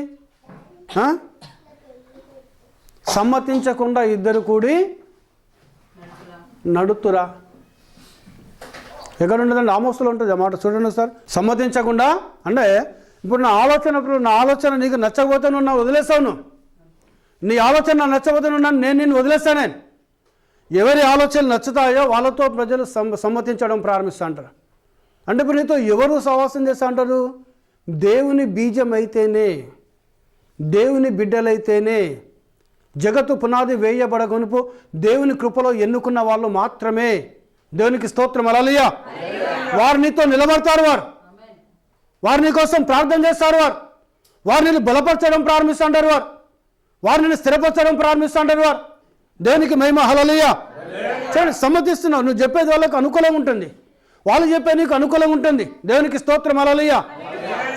సమ్మతించకుండా ఇద్దరు కూడి నడుతురా. ఎక్కడ ఉండదండి? ఆమోస్తులు ఉంటుంది అన్నమాట. చూడండి సార్, సమ్మతించకుండా అంటే ఇప్పుడు నా ఆలోచన నీకు నచ్చకపోతే నువ్వు నా వదిలేస్తావు. నువ్వు నీ ఆలోచన నచ్చకపోతే నువ్వు నేను నిన్ను వదిలేస్తాను. ఎవరి ఆలోచనలు నచ్చుతాయో వాళ్ళతో ప్రజలు సమ్మతించడం ప్రారంభిస్తూ అంటారు. అంటే ఇప్పుడు నీతో ఎవరు సహవాసం చేస్తూ అంటారు? దేవుని బీజం అయితేనే, దేవుని బిడ్డలైతేనే, జగత్తు పునాది వేయబడగొనుపు దేవుని కృపలో ఎన్నుకున్న వాళ్ళు మాత్రమే. దేవునికి స్తోత్రం, హల్లెలూయా. వారు నీతో నిలబడతారు, వారు నీ కోసం ప్రార్థన చేస్తారు, వారు నిన్ను బలపరచడం ప్రారంభిస్తుంటారు, వారు నిన్ను స్థిరపరచడం ప్రారంభిస్తుంటారు. దేవునికి మహిమ, హల్లెలూయా. చూడండి, సమ్మతిస్తున్నావు. నువ్వు చెప్పేది వాళ్ళకు అనుకూలంగా ఉంటుంది, వాళ్ళు చెప్పే నీకు అనుకూలంగా ఉంటుంది. దేవునికి స్తోత్రం, హల్లెలూయా.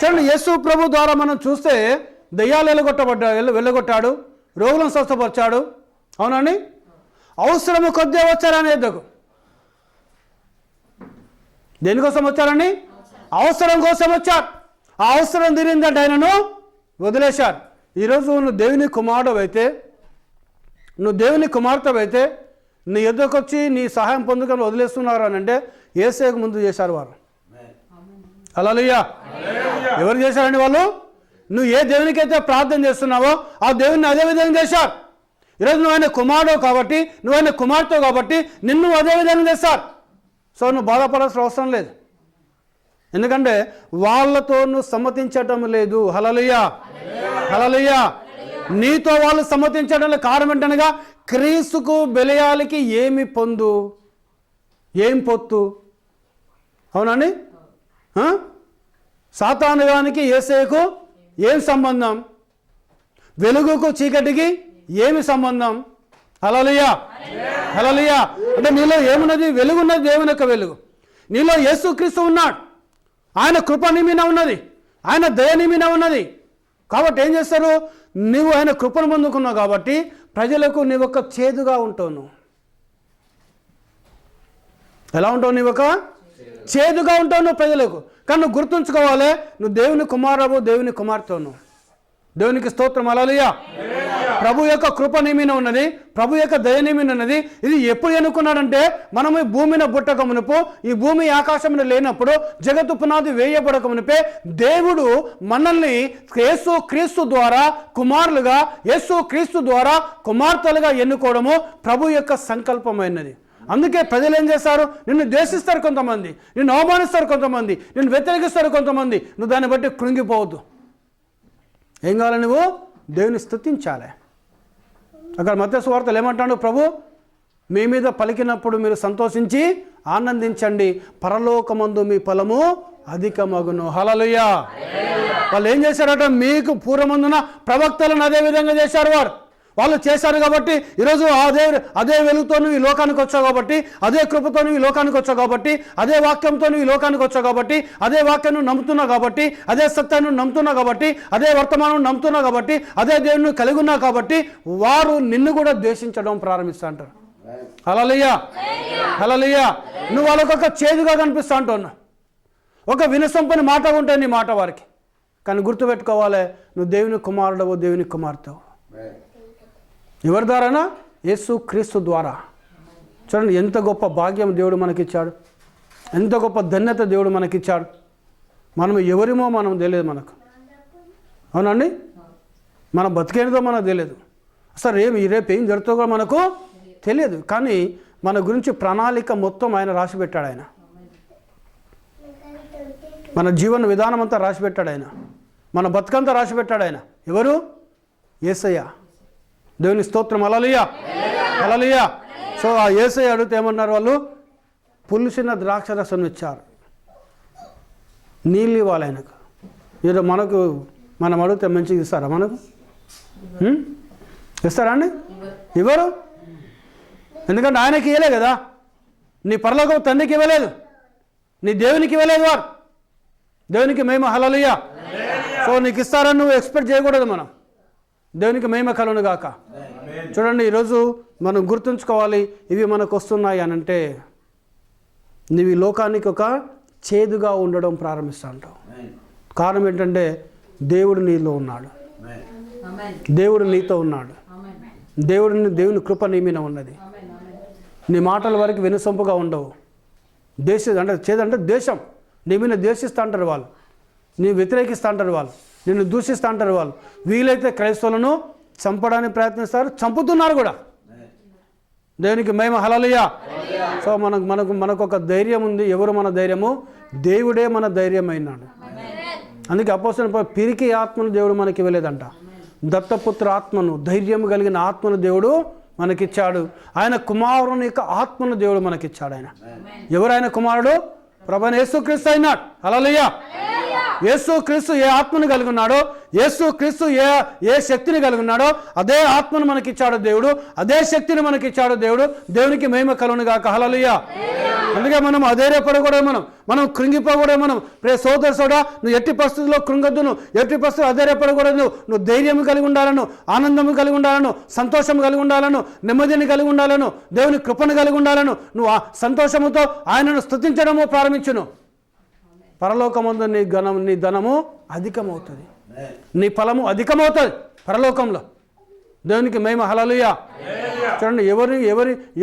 చూడండి, యేసు ప్రభు ద్వారా మనం చూస్తే దయ్యాలు వెళ్ళగొట్టాడు, రోగులను స్వస్థపరిచాడు. అవునండి. అవసరము కొద్దిగా వచ్చారని ఎద్దకు. దేనికోసం వచ్చారండి? అవసరం కోసం వచ్చారు. ఆ అవసరం తీరిందంటే ఆయనను వదిలేశారు. ఈరోజు నువ్వు దేవుని కుమారుడు అయితే, నువ్వు దేవుని కుమార్తె అయితే నీ ఎద్దకు వచ్చి నీ సహాయం పొందుకొని వదిలేస్తున్నారు అని అంటే యేసయ్యకు ముందు చేశారు వారు. హల్లెలూయా. ఎవరు చేశారండి వాళ్ళు? నువ్వు ఏ దేవునికైతే ప్రార్థన చేస్తున్నావో ఆ దేవుని అదే విధంగా చేశారు. ఈరోజు నువ్వు ఆయన కుమారుడు కాబట్టి, నువ్వు ఆయన కుమార్తె కాబట్టి నిన్ను అదే విధంగా చేస్తారు. సో నువ్వు బాధపడాల్సిన అవసరం లేదు, ఎందుకంటే వాళ్ళతో నువ్వు సమ్మతించటం లేదు. హల్లెలూయా, హల్లెలూయా. నీతో వాళ్ళు సమ్మతించడంలో కారణం ఏంటనగా క్రీస్తుకు బెలియాలికి ఏమి పొందు, ఏం పొత్తు? అవునండి. సాతానుగానికి యేసయ్యకు ఏం సంబంధం? వెలుగుకు చీకటికి ఏమి సంబంధం? హల్లెలూయా, హల్లెలూయా. అంటే నీలో ఏమున్నది? వెలుగున్నది, దేవుని యొక్క వెలుగు. నీలో యేసుక్రీస్తు ఉన్నాడు, ఆయన కృప నీ మీద ఉన్నది, ఆయన దయ నీ మీద ఉన్నది. కాబట్టి ఏం చేస్తారు? నువ్వు ఆయన కృపను పొందుకున్నావు కాబట్టి ప్రజలకు నీవు ఒక చేదుగా ఉంటావు. నువ్వు ఎలా ఉంటావు? నీవు ఒక చేదుగా ఉంటావు నువ్వు ప్రజలకు. కానీ నువ్వు గుర్తుంచుకోవాలి, నువ్వు దేవుని కుమారుడు, దేవుని కుమార్తె. నువ్వు దేవునికి స్తోత్రం, హల్లెలూయా. ప్రభు యొక్క కృప నీ మీద ఉన్నది, ప్రభు యొక్క దయ నీ మీద ఉన్నది. ఇది ఎప్పుడు ఎన్నుకున్నాడంటే మనము ఈ భూమిని పుట్టక మునుపు, ఈ భూమి ఆకాశంలో లేనప్పుడు, జగత్తు పునాది వేయబడక మునిపే దేవుడు మనల్ని యేసు క్రీస్తు ద్వారా కుమారులుగా, యేసు క్రీస్తు ద్వారా కుమార్తెలుగా ఎన్నుకోవడము ప్రభు యొక్క సంకల్పమైనది. అందుకే ప్రజలు ఏం చేస్తారు? నిన్ను ద్వేషిస్తారు కొంతమంది, నిన్ను అవమానిస్తారు కొంతమంది, నిన్ను వ్యతిరేకిస్తారు కొంతమంది. నువ్వు దాన్ని బట్టి కృంగిపోవద్దు. ఏం కావాలి? నువ్వు దేవుని స్తుతించాలి. అక్కడ మత్తయి సువార్తలో ఏమంటాడు ప్రభు? మీ మీద పలికినప్పుడు మీరు సంతోషించి ఆనందించండి, పరలోకమందు మీ ఫలము అధికమగును. హల్లెలూయా. వాళ్ళు ఏం చేశారట? మీకు పూర్వమందున ప్రవక్తలను అదే విధంగా చేశారు. వాళ్ళు చేశారు కాబట్టి ఈరోజు అదే వెలుగుతో నువ్వు ఈ లోకానికి వచ్చావు కాబట్టి, అదే కృపతో నువ్వు ఈ లోకానికి వచ్చావు కాబట్టి, అదే వాక్యంతో నువ్వు ఈ లోకానికి వచ్చావు కాబట్టి, అదే వాక్యం నువ్వు నమ్ముతున్నావు కాబట్టి, అదే సత్యాన్ని నువ్వు నమ్ముతున్నావు కాబట్టి, అదే వర్తమానం నమ్ముతున్నావు కాబట్టి, అదే దేవుని కలిగి ఉన్నావు కాబట్టి వారు నిన్ను కూడా ద్వేషించడం ప్రారంభిస్తూ అంటారు. హల్లెలూయా, హల్లెలూయా. నువ్వు వాళ్ళకు ఒక చేదుగా కనిపిస్తూ అంటున్నావు, ఒక వినసొంపని మాట ఉంటుంది నీ మాట వారికి. కానీ గుర్తుపెట్టుకోవాలి, నువ్వు దేవుని కుమారుడవు, దేవుని కుమార్తెవు. ఎవరి ద్వారానా? యేసు క్రీస్తు ద్వారా. చూడండి, ఎంత గొప్ప భాగ్యం దేవుడు మనకిచ్చాడు, ఎంత గొప్ప ధన్యత దేవుడు మనకిచ్చాడు. మనం ఎవరిమో మనం తెలియదు మనకు. అవునండి. మనం బతికేదో మనకు తెలియదు, అసలు రేపు ఏం జరుగుతుందో కూడా మనకు తెలియదు. కానీ మన గురించి ప్రణాళిక మొత్తం ఆయన రాసిపెట్టాడు. ఆయన మన జీవన విధానం అంతా రాసిపెట్టాడు. ఆయన మన బతుకంతా రాసిపెట్టాడు. ఆయన ఎవరు? యేసయ్య. దేవుని స్తోత్రం, హల్లెలూయా, హల్లెలూయా. సో ఆ యేసయ్య అడిగితే ఏమన్నారు వాళ్ళు? పులిసిన ద్రాక్షరసం ఇచ్చారు, నీళ్ళు ఇవ్వాలి ఆయనకు. ఈరోజు మనకు మనం అడిగితే మంచిగా ఇస్తారా? మనకు ఇస్తారా అండి? ఇవ్వరు. ఎందుకంటే ఆయనకి ఇవ్వలే కదా, నీ పరలోక తండ్రికి ఇవ్వలేదు, నీ దేవునికి ఇవ్వలేదు. వారు దేవునికి మహిమ. హల్లెలూయా. సో నీకు ఇస్తారని నువ్వు ఎక్స్పెక్ట్ చేయకూడదు. మనం దేవునికి మహిమ కలుగును గాక. చూడండి, ఈరోజు మనం గుర్తుంచుకోవాలి, ఇవి మనకు వస్తున్నాయి అని అంటే నువ్వు ఈ లోకానికి ఒక చేదుగా ఉండడం ప్రారంభిస్తూ ఉంటావు. కారణం ఏంటంటే దేవుడు నీలో ఉన్నాడు, దేవుడు నీతో ఉన్నాడు, దేవుని కృప నీ మీద ఉన్నది. నీ మాటల వరకు వెనుసొంపుగా ఉండవు. చేదంటే దేశం నీ మీద ద్వేషిస్తూ అంటారు వాళ్ళు, నీ వ్యతిరేకిస్తూ అంటారు వాళ్ళు, నిన్ను దూషిస్తూ అంటారు వాళ్ళు. వీలైతే క్రైస్తవులను చంపడానికి ప్రయత్నిస్తారు, చంపుతున్నారు కూడా. దేవునికి మహిమ. హల్లెలూయా. సో మనకు ఒక ధైర్యం ఉంది. ఎవరు మన ధైర్యము? దేవుడే మన ధైర్యం అయినాడు. అందుకే అపోస్తలుడు పిరికి ఆత్మను దేవుడు మనకి ఇవ్వలేదంట, దత్తపుత్ర ఆత్మను, ధైర్యం కలిగిన ఆత్మను దేవుడు మనకిచ్చాడు. ఆయన కుమారుని యొక్క ఆత్మను దేవుడు మనకిచ్చాడు. ఆయన ఎవరు? ఆయన కుమారుడు ప్రభువైన యేసుక్రీస్తు అయినాడు. హల్లెలూయా. యేసుక్రీస్తు ఏ ఆత్మను కలిగి ఉన్నాడో, యేసుక్రీస్తు ఏ శక్తిని కలిగి ఉన్నాడో అదే ఆత్మను మనకిచ్చాడు దేవుడు, అదే శక్తిని మనకిచ్చాడు దేవుడు. దేవునికి మహిమ కలుగును గాక. హల్లెలూయా. అందుకే మనం అధైర్యపడకూడదు, మనం కృంగిపోకూడదు. మనం సోదర సోడా, నువ్వు ఎట్టి పరిస్థితుల్లో కృంగొద్దు, నువ్వు ఎట్టి పరిస్థితుల్లో అధైర్యపడకూడదు. నువ్వు ధైర్యం కలిగి ఉండాలను, ఆనందం కలిగి ఉండాలను, సంతోషం కలిగి ఉండాలను, నెమ్మదిని కలిగి ఉండాలను, దేవుని కృపను కలిగి ఉండాలను. నువ్వు ఆ సంతోషముతో ఆయనను స్తుతించడము ప్రారంభించును. పరలోకమందు నీ ధనము అధికమవుతుంది, నీ ఫలము అధికమవుతుంది పరలోకంలో. దేవునికి మహిమ. హల్లెలూయా. చూడండి,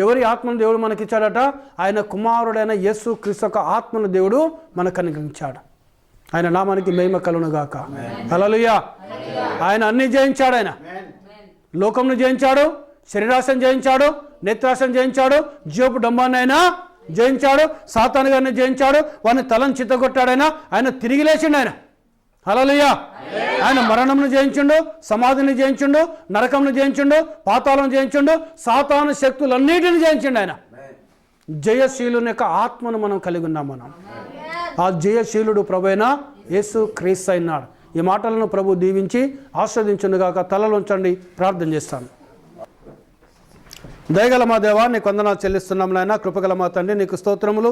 ఎవరి ఆత్మను దేవుడు మనకిచ్చాడట? ఆయన కుమారుడైన యేసుక్రీస్తు యొక్క ఆత్మను దేవుడు మనకు అనుగ్రహించాడు. ఆయన నామానికి మహిమ కలుగును గాక. హల్లెలూయా. ఆయన అన్ని జయించాడు. ఆయన లోకంను జయించాడు, శరీరాశను జయించాడు, నేత్రాశను జయించాడు, జీవపు డంబాన్ని అయినా జయించాడు, సాతాను గారిని జయించాడు, వాడిని తలను చిత్తగొట్టాడు. ఆయన తిరిగి లేచిండు. ఆయన హల్లెలూయా. ఆయన మరణంను జయించుండు, సమాధిని జయించుండు, నరకంను జయించుండు, పాతాళం జయించుండు, సాతాను శక్తులన్నిటిని జయించిండు. ఆయన జయశీలుని యొక్క ఆత్మను మనం కలిగి ఉన్నాం. మనం ఆ జయశీలుడు ప్రభువైన యేసుక్రీస్తు అయినాడు. ఈ మాటలను ప్రభు దీవించి ఆస్వాదించునుగాక. తలలోంచండి, ప్రార్థన చేస్తాను. దయగల మా దేవా, నీకు వందనాలు చెల్లిస్తున్నాం నాయన. కృపగల మా తండ్రి, నీకు స్తోత్రములు.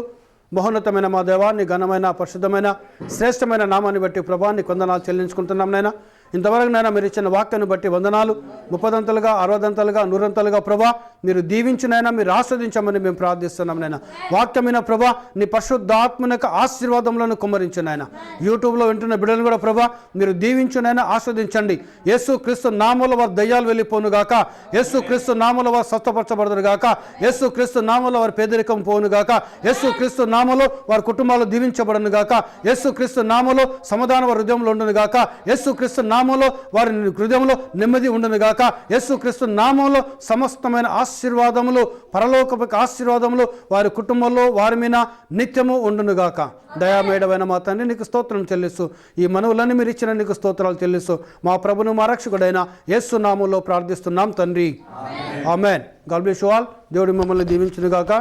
మహోన్నతమైన మా దేవా, నీ ఘనమైన పరిశుద్ధమైన శ్రేష్టమైన నామాన్ని బట్టి ప్రభా నీకు వందనాలు చెల్లించుకుంటున్నాం నాయన. ఇంతవరకు నాయన మీరు ఇచ్చిన వాక్యాన్ని బట్టి వందనాలు. 30ంతలుగా 60ంతలుగా 100ంతలుగా ప్రభా మీరు దీవించినైనా మీరు ఆస్వాదించమని మేము ప్రార్థిస్తున్నాం నాయన. వాక్యమైన ప్రభా నీ పరిశుద్ధాత్మ యొక్క ఆశీర్వాదములను కుమ్మరించునైనా. యూట్యూబ్లో వింటున్న బిడ్డలు కూడా ప్రభా మీరు దీవించునైనా ఆస్వాదించండి. యేసుక్రీస్తు నామములో వారి దయ్యాలు వెళ్ళిపోను గాక, యేసుక్రీస్తు నామములో వారు స్వస్థపరచబడదురు గాక, యేసుక్రీస్తు నామములో వారి పేదరికం పోను గాక, యేసుక్రీస్తు నామములో వారి కుటుంబాలు దీవించబడను గాక, యేసుక్రీస్తు నామములో సమాధాన వారి హృదయంలో ఉండును గాక, యేసుక్రీస్తు నామములో వారి హృదయంలో నెమ్మది ఉండును గాక, యేసుక్రీస్తు నామములో సమస్తమైన ఆశీర్వాదములు, పరలోకపు ఆశీర్వాదములు వారి కుటుంబంలో వారి మీద నిత్యము ఉండును గాక. దయామేడమైన మా తండ్రి నీకు స్తోత్రం చెల్లిస్తూ, ఈ మనవులన్నీ మీరు ఇచ్చిన నీకు స్తోత్రాలు చెల్లిస్తూ, మా ప్రభును మా రక్షకుడైన యేసు నామములో ప్రార్థిస్తున్నాం తండ్రి. Amen. God bless you all. దేవుడు మిమ్మల్ని దీవించును గాక.